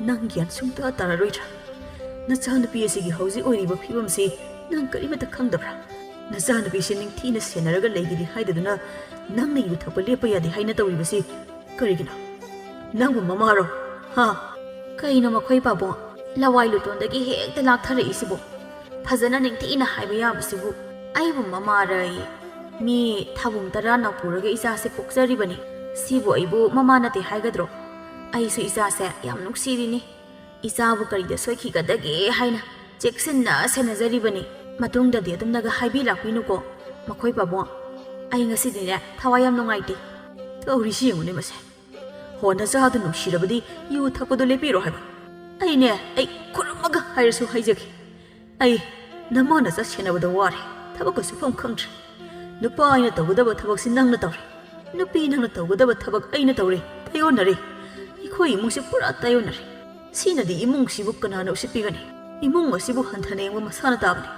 ꯅꯪ ꯒ꯭ꯌꯥꯟ ꯁꯨꯡꯇꯥ ꯇꯥꯔꯔꯣꯏꯗ꯭ꯔꯥ ꯅꯆꯥꯅꯨꯄꯤ ꯑꯁꯤꯒꯤ ꯍꯧꯖꯤꯛ ꯑꯣꯏꯔꯤꯕ ꯐꯤꯕꯝꯁꯤ ꯅꯪ ꯀꯔꯤꯃꯠꯇ ꯈꯪꯗꯕ꯭ꯔꯥ ꯅꯆꯥꯅꯨꯄꯤꯁꯤ ꯅꯤꯡꯊꯤꯅ ꯁꯦꯟꯅꯔꯒ ꯂꯩꯒꯤꯗꯤ ꯍꯥꯏꯗꯗꯨꯅ ꯅꯪꯅ ꯌꯨ ꯊꯛꯄ ꯂꯦꯞꯄ ꯌꯥꯗꯦ ꯍꯥꯏꯅ ꯇꯧꯔꯤꯕꯁꯤ ꯀꯔꯤꯒꯤꯅꯣ ꯅꯪꯕꯨ ꯃꯃꯥꯔꯣ ꯍꯥ ꯀꯩꯅꯣ ꯃꯈꯣꯏ ꯄꯥꯕꯨꯡ ꯂꯋꯥꯏ ꯂꯨꯇꯣꯟꯗꯒꯤ ꯍꯦꯛꯇ ꯂꯥꯛꯊꯔꯛꯏꯁꯤꯕꯨ ꯐꯖꯅ ꯅꯤꯡꯊꯤꯅ ꯍꯥꯏꯕ ꯌꯥꯕꯁꯤꯕꯨ ꯑꯩꯕꯨ ꯃꯃꯥꯔꯌꯦ ꯃꯤ ꯊꯥꯕꯨꯡ 10 ꯄꯨꯔꯒ ꯏꯆꯥꯁꯦ ꯄꯣꯛꯆꯔꯤꯕꯅꯤ ꯁꯤꯕꯨ ꯑꯩꯕꯨ ꯃꯃꯥ ꯅꯠꯇꯦ ꯍꯥꯏꯒꯗ꯭ꯔꯣ ꯑꯩꯁꯨ ꯏꯆꯥꯁꯦ ꯌꯥꯝ ꯅꯨꯡꯁꯤꯔꯤꯅꯤ ꯏꯆꯥꯕꯨ ꯀꯔꯤꯗ ꯁꯣꯏꯈꯤꯒꯗꯒꯦ ꯍꯥꯏꯅ ꯆꯦꯛꯁꯤꯟꯅ ꯁꯦꯟꯅꯖꯔꯤꯕꯅꯤ ꯃꯇꯨꯡꯗꯗꯤ ꯑꯗꯨꯝꯅꯒ ꯍꯥꯏꯕꯤ ꯂꯥꯛꯄꯤꯅꯨꯀꯣ ꯃꯈꯣꯏ ꯄꯥꯕꯨꯡ ꯑꯩ ꯉꯁꯤꯗꯤꯅꯦ ꯊꯋꯥꯏ ꯌꯥꯝ ꯅꯨꯡꯉꯥꯏꯇꯦ ꯇꯧꯔꯤꯁꯤ ꯌꯦꯡꯉꯨꯅꯦ ꯃꯁꯦ ꯍꯣ ꯅꯆꯥꯗꯨ ꯅꯨꯡꯁꯤꯔꯕꯗꯤ ꯌꯨ ꯊꯛꯄꯗꯨ ꯂꯦꯞꯄꯤꯔꯣ ꯍꯥꯏꯕ ꯑꯩꯅꯦ ꯑꯩ ꯈꯨꯔꯨꯝꯃꯒ ꯍꯥꯏꯔꯁꯨ ꯍꯥꯏꯖꯒꯦ ꯑꯩ ꯅꯃꯥ ꯅꯆꯥ ꯁꯦꯟꯅꯕꯗ ꯋꯥꯔꯦ ꯊꯕꯛꯀ ꯁꯨꯐꯝ ꯈꯪꯗ꯭ꯔꯦ ꯅꯨꯄꯥ ꯑꯩꯅ ꯇꯧꯒꯗꯕ ꯊꯕꯛꯁꯤ ꯅꯪꯅ ꯇꯧꯔꯦ ꯅꯨꯄꯤ ꯅꯪꯅ ꯇꯧꯒꯗꯕ ꯊꯕꯛ ꯑꯩꯅ ꯇꯧꯔꯦ ꯇꯥꯌꯣꯟꯅꯔꯦ ꯑꯩꯈꯣꯏ ꯏꯃꯨꯡꯁꯤ ꯄꯨꯔꯥ ꯇꯥꯌꯣꯟꯅꯔꯦ ꯁꯤꯅꯗꯤ ꯏꯃꯨꯡꯁꯤꯕు ꯀꯅꯥꯅ ꯎꯁꯤꯠꯄꯤꯒꯅꯤ ꯏꯃꯨꯡ ꯑꯁꯤꯕꯨ ꯍꯟꯊꯅ ꯌꯦꯡꯕ ꯃꯁꯥꯅ ꯇꯥꯕꯅꯤ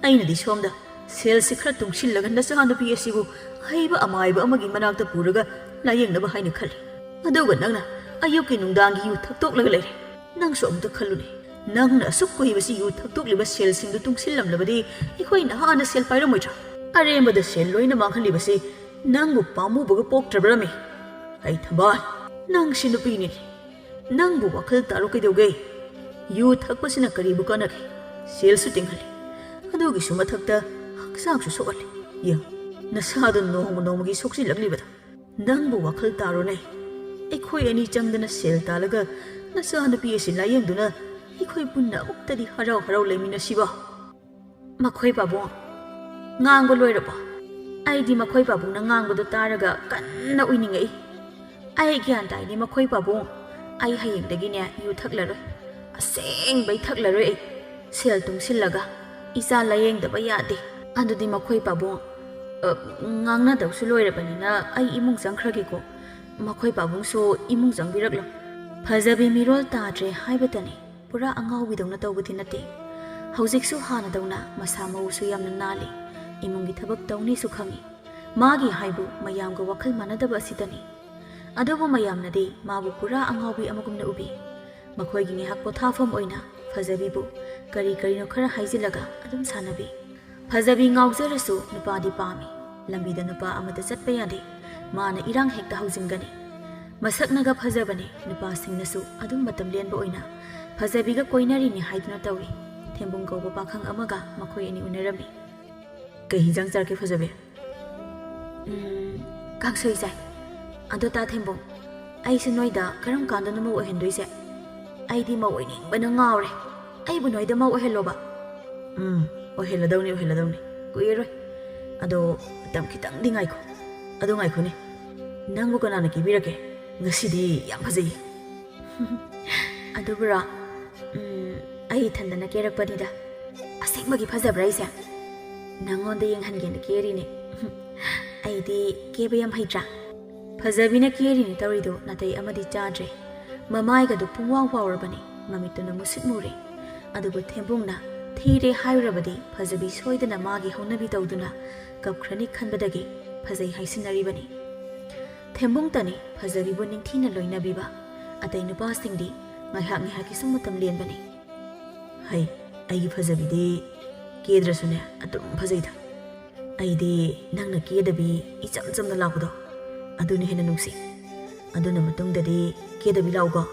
ꯑꯩꯅꯗꯤ ꯁꯣꯝꯗ ꯁꯦꯜꯁꯤ ꯈꯔ ꯇꯨꯡꯁꯤꯜꯂꯒ ꯅꯆꯥꯅꯨꯄꯤ ꯑꯁꯤꯕꯨ ꯍꯩꯕ ꯑꯃꯥꯏꯕ ꯑꯃꯒꯤ ꯃꯅꯥꯛꯇ ꯄꯨꯔꯒ ꯂꯥꯌꯦꯡꯅꯕ ꯍꯥꯏꯅ ꯈꯜꯂꯤ ꯑꯗꯨꯒ ꯅꯪꯅ ꯑꯌꯨꯛꯀꯤ ꯅꯨꯡꯗꯥꯡꯒꯤ ꯌꯨ ꯊꯛꯇꯣꯛꯂꯒ ꯂꯩꯔꯦ ꯅꯪꯁꯨ ꯑꯃꯨꯛꯇ ꯈꯜꯂꯨꯅꯦ ꯅꯪꯅ ꯑꯁꯨꯛ ꯀꯨꯏꯕꯁꯤ ꯌꯨ ꯊꯛꯇꯣꯛꯂꯤꯕ ꯁꯦꯜꯁꯤꯡꯗꯨ ꯇꯨꯡꯁꯤꯜꯂꯝꯂꯕꯗꯤ ꯑꯩꯈꯣꯏ ꯅꯍꯥꯟꯅ ꯁꯦꯜ ꯄꯥꯏꯔꯝꯃꯣꯏꯗ꯭ꯔꯥ ꯑꯔꯦꯝꯕꯗ ꯁꯦꯜ ꯂꯣꯏꯅ ꯃꯥꯡꯍꯜꯂꯤꯕꯁꯤ ꯅꯪꯕꯨ ꯄꯥꯝꯃꯨꯕꯒ ꯄꯣꯛꯇ꯭ꯔꯕ꯭ꯔꯃꯤ ꯑꯩ ꯊꯝꯕꯥꯜ ꯅꯪꯁꯤ ꯅꯨꯄꯤꯅꯤ ꯅꯪꯕꯨ ꯋꯥꯈꯜ ꯇꯥꯔꯣ ꯀꯩꯗꯧꯒꯦ ꯌꯨ ꯊꯛꯄꯁꯤꯅ ꯀꯔꯤꯕꯨ ꯀꯥꯟꯅꯒꯦ ꯁꯦꯜꯁꯨ ꯇꯤꯡꯍꯜꯂꯤ ꯑꯗꯨꯒꯤꯁꯨ ꯃꯊꯛꯇ ꯍꯛꯆꯥꯡꯁꯨ ꯁꯣꯛꯍꯜꯂꯤ ꯌꯦꯡ ꯅꯁꯥꯗꯨ ꯅꯣꯡꯃꯒꯤ ꯁꯣꯛꯆꯤꯜꯂꯛꯂꯤꯕꯗꯣ ꯅꯪꯕꯨ ꯋꯥꯈꯜ ꯇꯥꯔꯣꯅꯦ ꯑꯩꯈꯣꯏ ꯑꯅꯤ ꯆꯪꯗꯅ ꯁꯦꯜ ꯇꯥꯜꯂꯒ ꯅꯆꯥꯅꯨꯄꯤ ꯑꯁꯤ ꯂꯥꯌꯦꯡꯗꯨꯅ ꯑꯩꯈꯣꯏ ꯄꯨꯟꯅ ꯑꯃꯨꯛꯇꯗꯤ ꯍꯔꯥꯎ ꯂꯩꯃꯤꯟꯅꯁꯤꯕ ꯃꯈꯣꯏ ꯄꯥꯕꯨꯡ ꯉꯥꯡꯕ ꯂꯣꯏꯔꯕꯣ ꯑꯩꯗꯤ ꯃꯈꯣꯏ ꯄꯥꯕꯨꯡꯅ ꯉꯥꯡꯕꯗꯨ ꯇꯥꯔꯒ ꯀꯟꯅ ꯎꯏꯅꯤꯡꯉꯛꯏ ꯑꯩ ꯒ꯭ꯌꯥꯟ ꯇꯥꯏꯅꯦ ꯃꯈꯣꯏ ꯄꯥꯕꯨꯡ ꯑꯩ ꯍꯌꯦꯡꯗꯒꯤꯅꯦ ꯌꯨ ꯊꯛꯂꯔꯣꯏ ꯑꯁꯦꯡꯕꯩ ꯊꯛꯂꯔꯣꯏ ꯑꯩ ꯁꯦꯜ ꯇꯨꯡꯁꯤꯜꯂꯒ ꯏꯆꯥ ꯂꯥꯌꯦꯡꯗꯕ ꯌꯥꯗꯦ ꯑꯗꯨꯗꯤ ꯃꯈꯣꯏ ꯄꯥꯕꯨꯡ ꯉꯥꯡꯅꯗꯧꯁꯨ ꯂꯣꯏꯔꯕꯅꯤꯅ ꯑꯩ ꯏꯃꯨꯡ ꯆꯪꯈ꯭ꯔꯒꯦꯀꯣ ꯃꯈꯣꯏ ꯄꯥꯕꯨꯡꯁꯨ ꯏꯃꯨꯡ ꯆꯪꯕꯤꯔꯛꯂꯣ ꯐꯖꯕꯤ ꯃꯤꯔꯣꯜ ꯇꯥꯗ꯭ꯔꯦ ꯍꯥꯏꯕꯇꯅꯤ ꯄꯨꯔꯥ ꯑꯉꯥꯎꯕꯤꯗꯧꯅ ꯇꯧꯕꯗꯤ ꯅꯠꯇꯦ ꯍꯧꯖꯤꯛꯁꯨ ꯍꯥꯟꯅꯗꯧꯅ ꯃꯁꯥ ꯃꯎꯁꯨ ꯌꯥꯝꯅ ꯅꯥꯜꯂꯤ ꯏꯃꯨꯡꯒꯤ ꯊꯕꯛ ꯇꯧꯅꯤꯁꯨ ꯈꯪꯏ ꯃꯥꯒꯤ ꯍꯥꯏꯕꯨ ꯃꯌꯥꯝꯒ ꯋꯥꯈꯜ ꯃꯥꯟꯅꯗꯕ ꯑꯁꯤꯗꯅꯤ ꯑꯗꯨꯕꯨ ꯃꯌꯥꯝꯅꯗꯤ ꯃꯥꯕꯨ ꯄꯨꯔꯥ ꯑꯉꯥꯎꯕꯤ ꯑꯃꯒꯨꯝꯅ ꯎꯕꯤ ꯃꯈꯣꯏꯒꯤ ꯉꯥꯏꯍꯥꯛ ꯄꯣꯊꯥꯐꯝ ꯑꯣꯏꯅ ꯐꯖꯕꯤꯕꯨ ꯀꯔꯤ ꯀꯔꯤꯅꯣ ꯈꯔ ꯍꯥꯏꯖꯤꯜꯂꯒ ꯑꯗꯨꯝ ꯁꯥꯟꯅꯕꯤ ꯐꯖꯕꯤ ꯉꯥꯎꯖꯔꯁꯨ ꯅꯨꯄꯥꯗꯤ ꯄꯥꯝꯃꯤ ꯂꯝꯕꯤꯗ ꯅꯨꯄꯥ ꯑꯃꯗ ꯆꯠꯄ ꯌꯥꯗꯦ ꯃꯥꯅ ꯏꯔꯥꯡ ꯍꯦꯛꯇ ꯍꯧꯖꯤꯟꯒꯅꯤ ꯃꯁꯛꯅꯒ ꯐꯖꯕꯅꯤ ꯅꯨꯄꯥꯁꯤꯡꯅꯁꯨ ꯑꯗꯨꯝ ꯃꯇꯝ ꯂꯦꯟꯕ ꯑꯣꯏꯅ ꯐꯖꯕꯤꯒ ꯀꯣꯏꯅꯔꯤꯅꯤ ꯍꯥꯏꯗꯨꯅ ꯇꯧꯏ ꯊꯦꯝꯕꯨꯡ ꯀꯧꯕ ꯄꯥꯈꯪ ꯑꯃꯒ ꯃꯈꯣꯏ ꯑꯅꯤ ꯎꯅꯔꯝꯃꯤ ꯀꯩ ꯍꯤꯟꯖꯥꯡ ꯆꯥꯔꯛꯀꯦ ꯐꯖꯕꯤ ꯀꯥꯡꯁꯣꯏ ꯆꯥꯏ ꯑꯗꯣ ꯇꯥ ꯊꯦꯝꯕꯨꯡ ꯑꯩꯁꯨ ꯅꯣꯏꯗ ꯀꯔꯝ ꯀꯥꯟꯗꯅꯣ ꯃꯧ ꯑꯣꯏꯍꯟꯗꯣꯏꯁꯦ ꯑꯩꯗꯤ ꯃꯧ ꯑꯣꯏꯅꯤꯡꯕꯅ ꯉꯥꯎꯔꯦ ꯑꯩꯕꯨ ꯅꯣꯏꯗ ꯃꯧ ꯑꯣꯏꯍꯜꯂꯣꯕ ꯑꯣꯏꯍꯜꯂꯗꯧꯅꯤ ꯀꯨꯏꯔꯔꯣꯏ ꯑꯗꯣ ꯃꯇꯝ ꯈꯤꯇꯪꯗꯤ ꯉꯥꯏꯈꯣ ꯑꯗꯣ ꯉꯥꯏꯈꯣꯅꯦ ꯅꯪꯕꯨ ꯀꯅꯥꯅ ꯀꯦꯕꯤꯔꯛꯀꯦ ꯉꯁꯤꯗꯤ ꯌꯥꯝ ꯐꯖꯩ ꯑꯗꯨꯕꯨꯔꯣ ꯑꯩ ꯏꯊꯟꯗꯅ ꯀꯦꯔꯛꯄꯅꯤꯗ ꯑꯁꯦꯡꯕꯒꯤ ꯐꯖꯕ꯭ꯔꯥ ꯑꯩꯁꯦ ꯅꯪꯉꯣꯟꯗ ꯌꯦꯡꯍꯟꯒꯦꯅ ꯀꯦꯔꯤꯅꯦ ꯑꯩꯗꯤ ꯀꯦꯕ ꯌꯥꯝ ꯍꯩꯇ꯭ꯔꯥ ꯐꯖꯕꯤꯅ ꯀꯦꯔꯤꯅꯤ ꯇꯧꯔꯤꯗꯣ ꯅꯥꯇꯩ ꯑꯃꯗꯤ ꯆꯥꯗ꯭ꯔꯦ ꯃꯃꯥꯏꯒꯗꯨ ꯄꯨꯡꯋꯥꯎ ꯋꯥꯎꯔꯕꯅꯤ ꯃꯃꯤꯠꯇꯨꯅ ꯃꯨꯁꯤꯠ ꯃꯨꯔꯦ ꯑꯗꯨꯕꯨ ꯊꯦꯝꯕꯨꯡꯅ ꯊꯤꯔꯦ ꯍꯥꯏꯔꯨꯔꯕꯗꯤ ꯐꯖꯕꯤ ꯁꯣꯏꯗꯅ ꯃꯥꯒꯤ ꯍꯧꯅꯕꯤ ꯇꯧꯗꯨꯅ ꯀꯞꯈ꯭ꯔꯅꯤ ꯈꯟꯕꯗꯒꯤ ꯐꯖꯩ ꯍꯥꯏꯁꯤꯟꯅꯔꯤꯕꯅꯤ ꯊꯦꯝꯕꯨꯡꯇꯅꯤ ꯐꯖꯕꯤꯕꯨ ꯅꯤꯡꯊꯤꯅ ꯂꯣꯏꯅꯕꯤꯕ ꯑꯇꯩ ꯅꯨꯄꯥꯁꯤꯡꯗꯤ ꯉꯥꯏꯍꯥꯛ ꯉꯥꯏꯍꯥꯛꯀꯤ ꯁꯨꯝ ꯃꯇꯝ ꯂꯦꯟꯕꯅꯤ ꯑꯩꯒꯤ ꯐꯖꯕꯤꯗꯤ ꯀꯦꯗ꯭ꯔꯁꯨꯅꯦ ꯑꯗꯨꯝ ꯐꯖꯩꯗ ꯑꯩꯗꯤ ꯅꯪꯅ ꯀꯦꯗꯕꯤ 이ꯆꯝ ꯆꯝꯅ ꯂꯥꯛꯄꯗꯣ ꯑꯗꯨꯅ ꯍꯦꯟꯅ ꯅꯨꯡꯁꯤ ꯑꯗꯨꯅ ꯃꯇꯨꯡꯗꯗꯤ ꯀꯦꯗꯕꯤ ꯂꯥꯛꯎꯀꯣ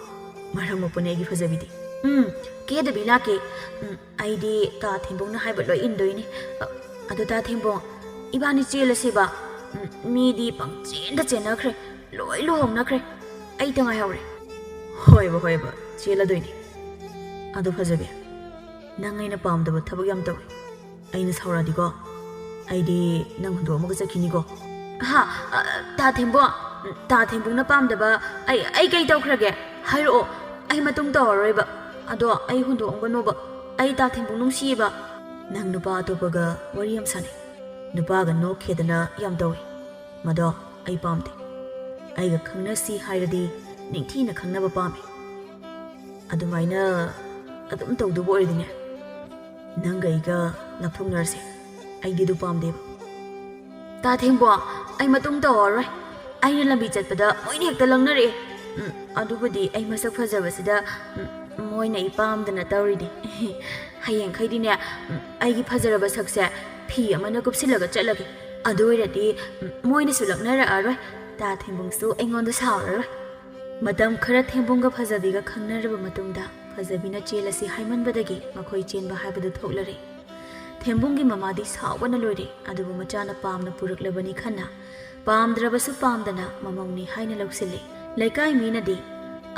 ꯃꯔꯝ ꯃꯣꯛꯄꯅꯦ ꯑꯩꯒꯤ ꯐꯖꯕꯤꯗꯤ ꯀꯦꯗꯕꯤ ꯂꯥꯛꯀꯦ ꯑꯩꯗꯤ ꯇꯥ ꯊꯦꯝꯕꯨꯡꯅ ꯍꯥꯏꯕ ꯂꯣꯏ ꯏꯟꯗꯣꯏꯅꯤ ꯑꯗꯣ ꯇꯥ ꯊꯦꯝꯕꯨꯡ 이바니 ꯆꯦꯜꯂꯁꯤꯕ ꯃꯤꯗꯤ ꯄꯪꯆꯦꯟꯗ ꯆꯦꯟꯅꯈ꯭ꯔꯦ ꯂꯣꯏ ꯂꯨꯍꯣꯡꯅꯈ꯭ꯔꯦ ꯑꯩ ꯇ ꯉꯥꯏꯍꯧꯔꯦ ꯍꯣꯏꯕ ꯆꯦꯜꯂꯗꯣꯏꯅꯤ ꯑꯗꯣ ꯐꯖꯕꯤ ꯅꯪ ꯑꯩꯅ ꯄꯥꯝꯗꯕ ꯊꯕꯛ ꯌꯥꯝ ꯇꯧꯏ ꯑꯩꯅ ꯁꯥꯎꯔꯛꯑꯗꯤꯀꯣ ꯑꯩꯗꯤ ꯅꯪ ꯍꯨꯟꯗꯣꯛꯑꯝꯃꯒ ꯆꯠꯈꯤꯅꯤꯀꯣ ꯇꯥ ꯊꯦꯝꯕꯨꯡꯅ ꯄꯥꯝꯗꯕ ꯑꯩ ꯀꯩ ꯇꯧꯈ꯭ꯔꯒꯦ ꯍꯥꯏꯔꯛꯑꯣ ꯑꯩ ꯃꯇꯨꯡ ꯇꯧꯔꯔꯣꯏꯕ ꯑꯗꯣ ꯑꯩ ꯍꯨꯟꯗꯣꯛꯑꯝꯒꯅꯣꯕ ꯑꯩ ꯇꯥ ꯊꯦꯝꯕꯨꯡ ꯅꯨꯡꯁꯤꯌꯦꯕ ꯅꯪ ꯅꯨꯄꯥ ꯑꯇꯣꯞꯄꯒ ꯋꯥꯔꯤ ꯌꯥꯝ ꯁꯥꯟꯅꯩ ꯅꯨꯄꯥꯒ ꯅꯣꯛꯈꯦꯗꯅ ꯌꯥꯝ ꯇꯧꯏ ꯃꯗꯣ ꯑꯩ ꯄꯥꯝꯗꯦ ꯑꯩꯒ ꯈꯪꯅꯁꯤ ꯍꯥꯏꯔꯗꯤ ꯅꯤꯡꯊꯤꯅ ꯈꯪꯅꯕ ꯄꯥꯝꯃꯤ ꯑꯗꯨꯃꯥꯏꯅ ꯑꯗꯨꯝ ꯇꯧꯗꯧꯕ ꯑꯣꯏꯔꯗꯤꯅꯦ ꯅꯪꯒ ꯑꯩꯒ ꯂꯥꯞꯊꯣꯛꯅꯔꯁꯦ ꯑꯩꯗꯤ ꯑꯗꯨ ꯄꯥꯝꯗꯦꯕ ꯇꯥ ꯊꯦꯝꯕꯨꯡ ꯑꯩ ꯃꯇꯨꯡ ꯇꯧꯔꯔꯣꯏ ꯑꯩꯅ ꯂꯝꯕꯤ ꯆꯠꯄꯗ ꯃꯣꯏꯅ ꯍꯦꯛꯇ ꯂꯪꯅꯔꯛꯑꯦ ꯑꯗꯨꯕꯨꯗꯤ ꯑꯩ ꯃꯁꯛ ꯐꯖꯕꯁꯤꯗ ꯃꯣꯏꯅ ꯑꯩ ꯄꯥꯝꯗꯅ ꯇꯧꯔꯤꯅꯤ ꯍꯌꯦꯡꯈꯩꯗꯤꯅꯦ ꯑꯩꯒꯤ ꯐꯖꯔꯕ ꯁꯛꯁꯦ ꯐꯤ ꯑꯃꯅ ꯀꯨꯞꯁꯤꯜꯂꯒ ꯆꯠꯂꯒꯦ ꯑꯗꯨ ꯑꯣꯏꯔꯗꯤ ꯃꯣꯏꯅꯁꯨ ꯂꯛꯅꯔꯛꯑꯔꯣꯏ ꯇꯥ ꯊꯦꯝꯕꯨꯡꯁꯨ ꯑꯩꯉꯣꯟꯗ ꯁꯥꯎꯔꯔꯣꯏ ꯃꯇꯝ ꯈꯔ ꯊꯦꯝꯕꯨꯡꯒ ꯐꯖꯕꯤꯒ ꯈꯪꯅꯔꯕ ꯃꯇꯨꯡꯗ ꯐꯖꯕꯤꯅ ꯆꯦꯜꯂꯁꯤ ꯍꯥꯏꯃꯟꯕꯗꯒꯤ ꯃꯈꯣꯏ ꯆꯦꯟꯕ ꯍꯥꯏꯕꯗꯨ ꯊꯣꯛꯂꯔꯦ ꯊꯦꯝꯕꯨꯡꯒꯤ ꯃꯃꯥꯗꯤ ꯁꯥꯎꯕꯅ ꯂꯣꯏꯔꯦ ꯑꯗꯨꯕꯨ ꯃꯆꯥꯅ ꯄꯥꯝꯅ ꯄꯨꯔꯛꯂꯕꯅꯤ ꯈꯟꯅ ꯄꯥꯝꯗ꯭ꯔꯕꯁꯨ ꯄꯥꯝꯗꯅ ꯃꯃꯧꯅꯤ ꯍꯥꯏꯅ ꯂꯧꯁꯤꯜꯂꯦ ꯂꯩꯀꯥꯏ ꯃꯤꯅꯗꯤ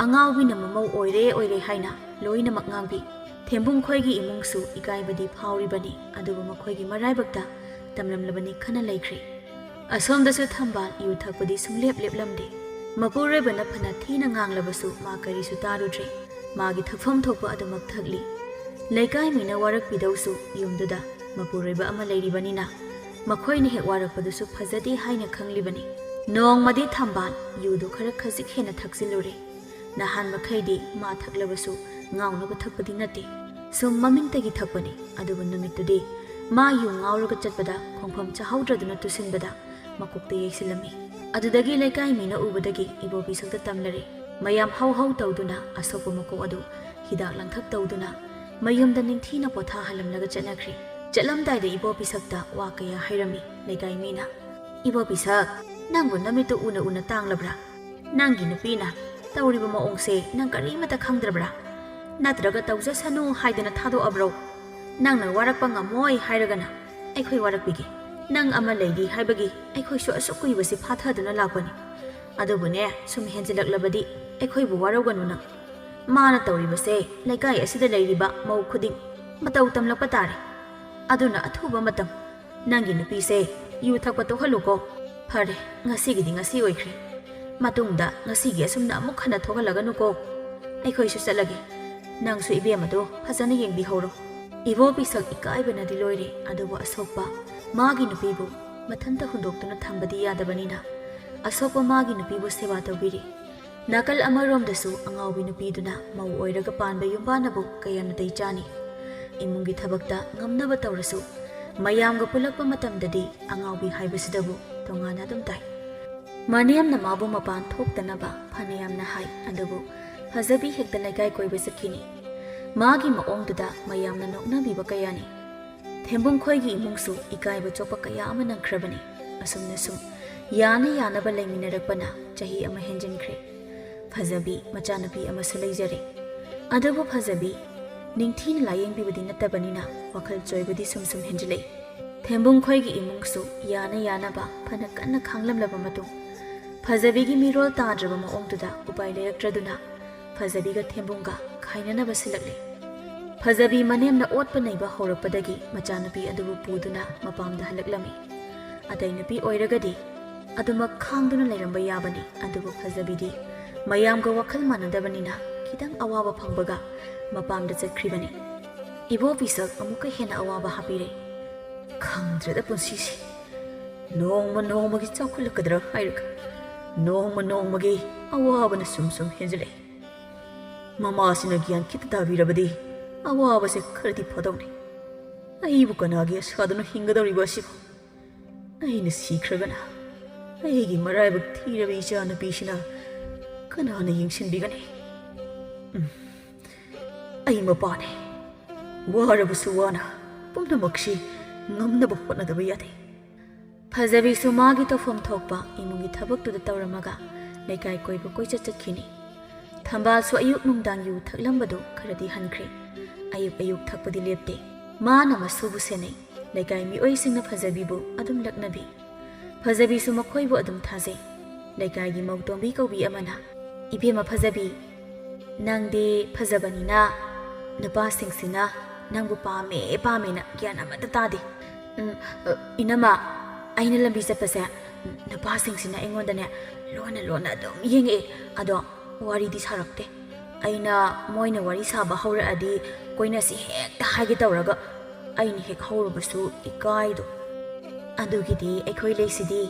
ꯑꯉꯥꯎꯕꯤꯅ ꯃꯃꯧ ꯑꯣꯏꯔꯦ ꯍꯥꯏꯅ ꯂꯣꯏꯅꯃꯛ ꯉꯥꯡꯕꯤ ꯊꯦꯝꯕꯨꯡ ꯈꯣꯏꯒꯤ ꯏꯃꯨꯡꯁꯨ ꯏꯀꯥꯏꯕꯗꯤ ꯐꯥꯎꯔꯤꯕꯅꯤ ꯑꯗꯨꯕꯨ ꯃꯈꯣꯏꯒꯤ ꯃꯔꯥꯏꯕꯛꯇ ꯇꯝꯂꯝꯂꯕꯅꯤ ꯈꯟꯅ ꯂꯩꯈ꯭ꯔꯦ ꯑꯁꯣꯝꯗꯁꯨ ꯊꯝꯕꯥꯜ ꯌꯨ ꯊꯛꯄꯗꯤ ꯁꯨꯡꯂꯦꯞ ꯂꯦꯞꯂꯝꯗꯦ ꯃꯄꯨꯔꯣꯏꯕꯅ ꯐꯅ ꯊꯤꯅ ꯉꯥꯡꯂꯕꯁꯨ ꯃꯥ ꯀꯔꯤꯁꯨ ꯇꯥꯔꯨꯗ꯭ꯔꯦ ꯃꯥꯒꯤ ꯊꯛꯐꯝ ꯊꯣꯛꯄ ꯑꯗꯨꯃꯛ ꯊꯛꯂꯤ ꯂꯩꯀꯥꯏ ꯃꯤꯅ ꯋꯥꯔꯛꯄꯤꯗꯧꯁꯨ ꯌꯨꯝꯗꯨꯗ ꯃꯄꯨꯔꯣꯏꯕ ꯑꯃ ꯂꯩꯔꯤꯕꯅꯤꯅ ꯃꯈꯣꯏꯅ ꯍꯦꯛ ꯋꯥꯔꯛꯄꯗꯨꯁꯨ ꯐꯖꯗꯦ ꯍꯥꯏꯅ ꯈꯪꯂꯤꯕꯅꯤ ꯅꯣꯡꯃꯗꯤ ꯊꯝꯕꯥꯜ ꯌꯨꯗꯨ ꯈꯔ ꯈꯖꯤꯛ ꯍꯦꯟꯅ ꯊꯛꯆꯤꯜꯂꯨꯔꯦ ꯅꯍꯥꯟ ꯃꯈꯩꯗꯤ ꯃꯥ ꯊꯛꯂꯕꯁꯨ ꯉꯥꯎꯅꯕ ꯊꯛꯄꯗꯤ ꯅꯠꯇꯦ ꯁꯨꯝ ꯃꯃꯤꯡꯇꯒꯤ ꯊꯛꯄꯅꯤ ꯑꯗꯨꯕꯨ ꯅꯨꯃꯤꯠꯇꯨꯗꯤ ꯃꯥ ꯌꯨ ꯉꯥꯎꯔꯒ ꯆꯠꯄꯗ ꯈꯣꯡꯐꯝ ꯆꯥꯍꯧꯗ꯭ꯔꯗꯨꯅ ꯇꯨꯁꯤꯟꯕꯗ ꯃꯀꯣꯛꯇ ꯌꯩꯁꯤꯜꯂꯝꯃꯤ ꯑꯗꯨꯗꯒꯤ ꯂꯩꯀꯥꯏ ꯃꯤꯅ ꯎꯕꯗꯒꯤ ꯏꯕꯣꯕꯤ ꯁꯛꯇ ꯇꯝꯂꯔꯦ ꯃꯌꯥꯝ ꯍꯧ ꯇꯧꯗꯨꯅ ꯑꯁꯣꯛꯄ ꯃꯀꯣꯛ ꯑꯗꯨ ꯍꯤꯗꯥꯛ ꯂꯥꯡꯊꯛ ꯇꯧꯗꯨꯅ ꯃꯌꯨꯝꯗ ꯅꯤꯡꯊꯤꯅ ꯄꯣꯊꯥꯍꯜꯂꯝꯂꯒ ꯆꯠꯅꯈ꯭ꯔꯦ ꯆꯠꯂꯝꯗꯥꯏꯗ ꯏꯕꯣꯕꯤ ꯁꯛꯇ ꯋꯥ ꯀꯌꯥ ꯍꯥꯏꯔꯝꯃꯤ ꯂꯩꯀꯥꯏ ꯃꯤꯅ ꯏꯕꯣꯕꯤ ꯁꯛ ꯅꯪꯕꯨ ꯅꯃꯤꯠꯇꯨ ꯎꯅ ꯇꯥꯡꯂꯕ꯭ꯔꯥ ꯅꯪꯒꯤ ꯅꯨꯄꯤꯅ ꯇꯧꯔꯤꯕ ꯃꯑꯣꯡꯁꯦ ꯅꯪ ꯀꯔꯤꯃꯠꯇ ꯈꯪꯗ꯭ꯔꯕ꯭ꯔꯥ ꯅꯠꯇ꯭ꯔꯒ ꯇꯧꯖꯁꯅꯨ ꯍꯥꯏꯗꯅ ꯊꯥꯗꯣꯛꯑꯕ꯭ꯔꯣ ꯅꯪꯅ ꯋꯥꯔꯛꯄ ꯉꯝꯃꯣꯏ ꯍꯥꯏꯔꯒꯅ ꯑꯩꯈꯣꯏ ꯋꯥꯔꯛꯄꯤꯒꯦ ꯅꯪ ꯑꯃ ꯂꯩꯔꯤ ꯍꯥꯏꯕꯒꯤ ꯑꯩꯈꯣꯏꯁꯨ ꯑꯁꯨꯛ ꯀꯨꯏꯕꯁꯤ ꯐꯥꯊꯗꯨꯅ ꯂꯥꯛꯄꯅꯤ ꯑꯗꯨꯕꯨꯅꯦ ꯁꯨꯝ ꯍꯦꯟꯖꯤꯜꯂꯛꯂꯕꯗꯤ ꯑꯩꯈꯣꯏꯕꯨ ꯋꯥꯔꯧꯒꯅꯨ ꯅꯪ ꯃꯥꯅ ꯇꯧꯔꯤꯕꯁꯦ ꯂꯩꯀꯥꯏ ꯑꯁꯤꯗ ꯂꯩꯔꯤꯕ ꯃꯧ ꯈꯨꯗꯤꯡ ꯃꯇꯧ ꯇꯝꯂꯛꯄ ꯇꯥꯔꯦ ꯑꯗꯨꯅ ꯑꯊꯨꯕ ꯃꯇꯝ ꯅꯪꯒꯤ ꯅꯨꯄꯤꯁꯦ ꯌꯨ ꯊꯛꯄ ꯇꯣꯛꯍꯜꯂꯨꯀꯣ ꯐꯔꯦ ꯉꯁꯤꯒꯤꯗꯤ ꯉꯁꯤ ꯑꯣꯏꯈ꯭ꯔꯦ ꯃꯇꯨꯡꯗ ꯉꯁꯤꯒꯤ ꯑꯁꯨꯝꯅ ꯑꯃꯨꯛ ꯍꯟꯅ ꯊꯣꯛꯍꯜꯂꯒꯅꯨꯀꯣ ꯑꯩꯈꯣꯏꯁꯨ ꯆꯠꯂꯒꯦ ꯅꯪꯁꯨ ꯏꯕꯦꯝꯃꯗꯣ ꯐꯖꯅ ꯌꯦꯡꯕꯤꯍꯧꯔꯣ ꯏꯕꯣꯄꯤꯁꯛ ꯏꯀꯥꯏꯕꯅꯗꯤ ꯂꯣꯏꯔꯦ ꯑꯗꯨꯕꯨ ꯑꯁꯣꯛꯄ ꯃꯥꯒꯤ ꯅꯨꯄꯤꯕꯨ ꯃꯊꯟꯇ ꯍꯨꯟꯗꯣꯛꯇꯨꯅ ꯊꯝꯕꯗꯤ ꯌꯥꯗꯕꯅꯤꯅ ꯑꯁꯣꯛꯄ ꯃꯥꯒꯤ ꯅꯨꯄꯤꯕꯨ ꯁꯦꯕꯥ ꯇꯧꯕꯤꯔꯤ ꯅꯥꯀꯜ ꯑꯃꯔꯣꯝꯗꯁꯨ ꯑꯉꯥꯎꯕꯤ ꯅꯨꯄꯤꯗꯨꯅ ꯃꯧ ꯑꯣꯏꯔꯒ ꯄꯥꯟꯕ ꯌꯨꯝꯕꯥꯟꯅꯕꯨ ꯀꯌꯥ ꯅꯥꯇꯩ ꯆꯥꯅꯤ ꯏꯃꯨꯡꯒꯤ ꯊꯕꯛꯇ ꯉꯝꯅꯕ ꯇꯧꯔꯁꯨ ꯃꯌꯥꯝꯒ ꯄꯨꯜꯂꯛꯄ ꯃꯇꯝꯗꯗꯤ ꯑꯉꯥꯎꯕꯤ ꯍꯥꯏꯕꯁꯤꯗꯕꯨ ꯇꯣꯉꯥꯟꯅ ꯑꯗꯨꯝ ꯇꯥꯏ ꯃꯅꯦꯝꯅ ꯃꯥꯕꯨ ꯃꯄꯥꯟ ꯊꯣꯛꯇꯅꯕ ꯐꯅꯌꯥꯝꯅ ꯍꯥꯏ ꯑꯗꯨꯕꯨ ꯐꯖꯕꯤ ꯍꯦꯛꯇ ꯂꯩꯀꯥꯏ ꯀꯣꯏꯕ ꯆꯠꯈꯤꯅꯤ ꯃꯥꯒꯤ ꯃꯑꯣꯡꯗꯨꯗ ꯃꯌꯥꯝꯅ ꯅꯣꯛꯅꯕꯤꯕ ꯀꯌꯥꯅꯤ ꯊꯦꯝꯕꯨꯡꯈꯣꯏꯒꯤ ꯏꯃꯨꯡꯁꯨ ꯏꯀꯥꯏꯕ ꯆꯣꯛꯄ ꯀꯌꯥ ꯑꯃ ꯅꯪꯈ꯭ꯔꯕꯅꯤ ꯑꯁꯨꯝꯅ ꯁꯨꯝ ꯌꯥꯅ ꯌꯥꯅꯕ ꯂꯩꯃꯤꯟꯅꯔꯛꯄꯅ ꯆꯍꯤ ꯑꯃ ꯍꯦꯟꯖꯤꯟꯈ꯭ꯔꯦ ꯐꯖꯕꯤ ꯃꯆꯥꯅꯨꯄꯤ ꯑꯃꯁꯨ ꯂꯩꯖꯔꯦ ꯑꯗꯨꯕꯨ ꯐꯖꯕꯤ ꯅꯤꯡꯊꯤꯅ ꯂꯥꯌꯦꯡꯕꯤꯕꯗꯤ ꯅꯠꯇꯕꯅꯤꯅ ꯋꯥꯈꯜ ꯆꯣꯏꯕꯗꯤ ꯁꯨꯝ ꯁꯨꯝ ꯍꯦꯟꯖꯤꯜꯂꯛꯏ ꯊꯦꯝꯕꯨꯡꯈꯣꯏꯒꯤ ꯏꯃꯨꯡꯁꯨ ꯌꯥꯅ ꯌꯥꯅꯕ ꯐꯅ ꯀꯟꯅ ꯈꯥꯡꯂꯝꯂꯕ ꯃꯇꯨꯡ ꯐꯖꯕꯤꯒꯤ ꯃꯤꯔꯣꯜ ꯇꯥꯗ꯭ꯔꯕ ꯃꯑꯣꯡꯗꯨꯗ ꯎꯄꯥꯏ ꯂꯩꯔꯛꯇ꯭ꯔꯗꯨꯅ ꯐꯖꯕꯤꯒ ꯊꯦꯝꯕꯨꯡꯒ ꯈꯥꯏꯅꯅꯕ ꯁꯤꯜꯂꯛꯂꯦ ꯐꯖꯕꯤ ꯃꯅꯦꯝꯅ ꯑꯣꯠꯄ ꯅꯩꯕ ꯍꯧꯔꯛꯄꯗꯒꯤ ꯃꯆꯥꯅꯨꯄꯤ ꯑꯗꯨꯕꯨ ꯄꯨꯗꯨꯅ ꯃꯄꯥꯝꯗ ꯍꯜꯂꯛꯂꯝꯃꯤ ꯑꯇꯩ ꯅꯨꯄꯤ ꯑꯣꯏꯔꯒꯗꯤ ꯑꯗꯨꯃꯛ ꯈꯥꯡꯗꯨꯅ ꯂꯩꯔꯝꯕ ꯌꯥꯕꯅꯤ ꯑꯗꯨꯕꯨ ꯐꯖꯕꯤꯗꯤ ꯃꯌꯥꯝꯒ ꯋꯥꯈꯜ ꯃꯥꯟꯅꯗꯕꯅꯤꯅ ꯈꯤꯇꯪ ꯑꯋꯥꯕ ꯐꯪꯕꯒ ꯃꯄꯥꯝꯗ ꯆꯠꯈ꯭ꯔꯤꯕꯅꯤ ꯏꯕꯣꯄꯤꯁꯛ ꯑꯃꯨꯛꯀ ꯍꯦꯟꯅ ꯑꯋꯥꯕ ꯍꯥꯞꯄꯤꯔꯦ ꯈꯪꯗ꯭ꯔꯦꯗ ꯄꯨꯟꯁꯤꯁꯤ ꯅꯣꯡꯃ ꯅꯣꯡꯃꯒꯤ ꯆꯥꯎꯈꯠꯂꯛꯀꯗ꯭ꯔꯥ ꯍꯥꯏꯔꯒ ꯅꯣꯡꯃ ꯅꯣꯡꯃꯒꯤ ꯑꯋꯥꯕꯅ ꯁꯨꯝ ꯁꯨꯝ ꯍꯦꯟꯖꯤꯜꯂꯛꯏ ꯃꯃꯥꯁꯤꯅ ꯒ꯭ꯌꯥꯟ ꯈꯤꯇ ꯇꯥꯕꯤꯔꯕꯗꯤ ꯑꯋꯥꯕꯁꯦ ꯈꯔꯗꯤ ꯐꯗꯧꯅꯤ ꯑꯩꯕꯨ ꯀꯅꯥꯒꯤ ꯑꯁꯥꯗꯨꯅ ꯍꯤꯡꯒꯗꯧꯔꯤꯕ ꯑꯁꯤꯕꯨ ꯑꯩꯅ ꯁꯤꯈ꯭ꯔꯒꯅ ꯑꯩꯒꯤ ꯃꯔꯥꯏꯕꯛ ꯊꯤꯔꯕ ꯏꯆꯥ ꯅꯨꯄꯤꯁꯤꯅ ꯀꯅꯥꯅ ꯌꯦꯡꯁꯤꯟꯕꯤꯒꯅꯤ ꯑꯩ ꯃꯄꯥꯅꯦ ꯋꯥꯔꯕꯁꯨ ꯋꯥꯅ ꯄꯨꯝꯅꯃꯛꯁꯤ ꯉꯝꯅꯕ ꯍꯣꯠꯅꯗꯕ ꯌꯥꯗꯦ ꯐꯖꯕꯤꯁꯨ ꯃꯥꯒꯤ ꯇꯧꯐꯝ ꯊꯣꯛꯄ ꯏꯃꯨꯡꯒꯤ ꯊꯕꯛꯇꯨꯗ ꯇꯧꯔꯝꯃꯒ ꯂꯩꯀꯥꯏ ꯀꯣꯏꯕ ꯀꯣꯏꯆꯠ ꯆꯠꯈꯤꯅꯤ ꯊꯝꯕꯥꯜꯁꯨ ꯑꯌꯨꯛ ꯅꯨꯡꯗꯥꯡ ꯌꯨ ꯊꯛꯂꯝꯕꯗꯨ ꯈꯔꯗꯤ ꯍꯟꯈ꯭ꯔꯦ ꯑꯌꯨꯛ ꯑꯌꯨꯛ ꯊꯛꯄꯗꯤ ꯂꯦꯞꯇꯦ ꯃꯥꯅ ꯃꯁꯨꯕꯨ ꯁꯦꯟꯅꯩ ꯂꯩꯀꯥꯏ ꯃꯤꯑꯣꯏꯁꯤꯡꯅ ꯐꯖꯕꯤꯕꯨ ꯑꯗꯨꯝ ꯂꯛꯅꯕꯤ ꯐꯖꯕꯤꯁꯨ ꯃꯈꯣꯏꯕꯨ ꯑꯗꯨꯝ ꯊꯥꯖꯩ ꯂꯩꯀꯥꯏꯒꯤ ꯃꯧꯇꯣꯝꯕꯤ ꯀꯧꯕꯤ ꯑꯃꯅ ꯏꯕꯦꯝꯃ ꯐꯖꯕꯤ ꯅꯪꯗꯤ ꯐꯖꯕꯅꯤꯅ ꯅꯨꯄꯥꯁꯤꯡꯁꯤꯅ ꯅꯪꯕꯨ ꯄꯥꯝꯃꯦ ꯄꯥꯝꯃꯦꯅ ꯒ꯭ꯌꯥꯟ ꯑꯃꯠꯇ ꯇꯥꯗꯦ ꯏꯅꯝꯃ ꯑꯩꯅ ꯂꯝꯕꯤ ꯆꯠꯄꯁꯦ ꯅꯨꯄꯥꯁꯤꯡꯁꯤꯅ ꯑꯩꯉꯣꯟꯗꯅꯦ ꯂꯣꯟꯅ ꯂꯣꯟꯅ ꯑꯗꯨꯝ ꯌꯦꯡꯉꯛꯑꯦ ꯑꯗꯣ ꯋꯥꯔꯤꯗꯤ ꯁꯥꯔꯛꯇꯦ ꯑꯩꯅ ꯃꯣꯏꯅ ꯋꯥꯔꯤ ꯁꯥꯕ ꯍꯧꯔꯛꯑꯗꯤ ꯀꯣꯏꯅꯁꯤ ꯍꯦꯛꯇ ꯍꯥꯏꯒꯦ ꯇꯧꯔꯒ ꯑꯩꯅ ꯍꯦꯛ ꯍꯧꯔꯨꯕꯁꯨ ꯏꯀꯥꯏꯗꯣ ꯑꯗꯨꯒꯤꯗꯤ ꯑꯩꯈꯣই ꯂꯩꯁꯤꯗꯤ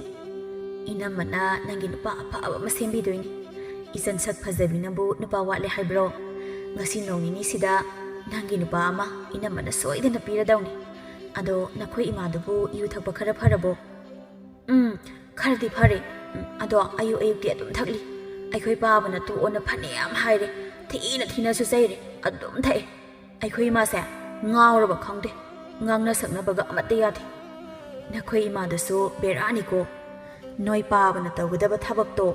ꯏꯅꯝꯃꯅ ꯅꯪꯒꯤ ꯅꯨꯄꯥ ꯑꯐꯕ ꯑꯃ ꯁꯦꯝꯕꯤꯗꯣꯏꯅꯤ ꯏꯆꯟ ꯁꯛ ꯐꯖꯕꯤꯅꯕꯨ ꯅꯨꯄꯥ ꯋꯥꯠꯂꯦ ꯍꯥꯏꯕ꯭ꯔꯣ ꯉꯁꯤ ꯅꯣꯡ ꯅꯤꯅꯤꯁꯤꯗ ꯅꯪꯒꯤ ꯅꯨꯄꯥ ꯑꯃ ꯏꯅꯝꯃꯅ ꯁꯣꯏꯗꯅ ꯄꯤꯔꯗꯧꯅꯤ ꯑꯗꯣ ꯅꯈꯣꯏ ꯏꯃꯥꯗꯨꯕꯨ ꯌꯨ ꯊꯛꯄ ꯈꯔ ꯐꯔꯕꯣ ꯈꯔꯗꯤ ꯐꯔꯦ ꯑꯗꯣ ꯑꯌꯨꯛ ꯑꯌꯨꯛꯇꯤ ꯑꯗꯨꯝ ꯊꯛꯂꯤ ꯑꯩꯈꯣꯏ ꯄꯥꯕꯅ ꯇꯣꯛꯑꯣꯅ ꯐꯅꯌꯥꯝ ꯍꯥꯏꯔꯦ ꯊꯤꯅꯁꯨ ꯆꯩꯔꯦ ꯑꯗꯨꯝ ꯊꯛꯑꯦ ꯑꯩꯈꯣꯏ ꯏꯃꯥꯁꯦ ꯉꯥꯎꯔꯕ ꯈꯪꯗꯦ ꯉꯥꯡꯅ ꯁꯛꯅꯕꯒ ꯑꯃꯠꯇ ꯌꯥꯗꯦ ꯅꯈꯣꯏ ꯏꯃꯥꯗꯨꯁꯨ ꯕꯦꯔꯥꯅꯤꯀꯣ ꯅꯣꯏ ꯄꯥꯕꯅ ꯇꯧꯒꯗꯕ ꯊꯕꯛꯇꯣ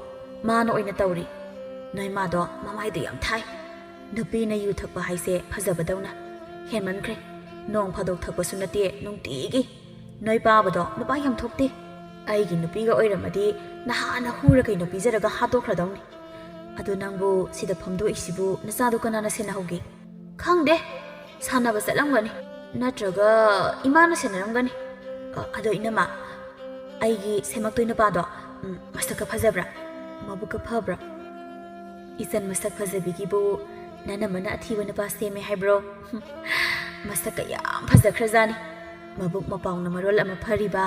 ꯃꯥꯅ ꯑꯣꯏꯅ ꯇꯧꯔꯤ ꯅꯣꯏ ꯃꯥꯗꯣ ꯃꯃꯥꯏꯗꯣ ꯌꯥꯝ ꯊꯥꯏ ꯅꯨꯄꯤꯅ ꯌꯨ ꯊꯛꯄ ꯍꯥꯏꯁꯦ ꯐꯖꯕꯗꯧꯅ ꯍꯦꯟꯃꯟꯈ꯭ꯔꯦ ꯅꯣꯡ ꯐꯥꯗꯣꯛ ꯊꯛꯄꯁꯨ ꯅꯠꯇꯦ ꯅꯨꯡꯇꯤꯒꯤ ꯅꯣꯏ ꯄꯥꯕꯗꯣ ꯅꯨꯄꯥ ꯌꯥꯝ ꯊꯣꯛꯇꯦ ꯑꯩꯒꯤ ꯅꯨꯄꯤꯒ ꯑꯣꯏꯔꯝꯃꯗꯤ ꯅꯍꯥꯟꯅ ꯍꯨꯔ ꯀꯩꯅꯣ ꯄꯤꯖꯔꯒ ꯍꯥꯠꯇꯣꯛꯈ꯭ꯔꯗꯧꯅꯤ ꯑꯗꯨ ꯅꯪꯕꯨ ꯁꯤꯗ ꯐꯝꯗꯣꯛꯏꯁꯤꯕꯨ ꯅꯆꯥꯗꯣ ꯀꯅꯥꯅ ꯁꯦꯟꯅꯍꯧꯒꯦ ꯈꯪꯗꯦ ꯁꯥꯟꯅꯕ ꯆꯠꯂꯝꯒꯅꯤ ꯅꯠꯇ꯭ꯔꯒ ꯏꯃꯥꯅ ꯁꯦꯟꯅꯔꯝꯒꯅꯤ ꯑꯗꯣ ꯏꯅꯝꯃ ꯑꯩꯒꯤ ꯁꯦꯝꯃꯛꯇꯣꯏ ꯅꯨꯄꯥꯗꯣ ꯃꯁꯛꯀ ꯐꯖꯕ꯭ꯔꯥ ꯃꯕꯨꯛꯀ ꯐꯕ꯭ꯔꯥ ꯏꯆꯟ ꯃꯁꯛ ꯐꯖꯕꯤꯒꯤꯕꯨ ꯅꯅꯝꯃꯅ ꯑꯊꯤꯕ ꯅꯨꯄꯥ ꯁꯦꯝꯃꯦ ꯍꯥꯏꯕ꯭ꯔꯣ ꯃꯁꯛꯀ ꯌꯥꯝ ꯐꯖꯈ꯭ꯔꯖꯥꯅꯤ ꯃꯕꯨꯛ ꯃꯄꯥꯎꯅ ꯃꯔꯣꯜ ꯑꯃ ꯐꯔꯤꯕ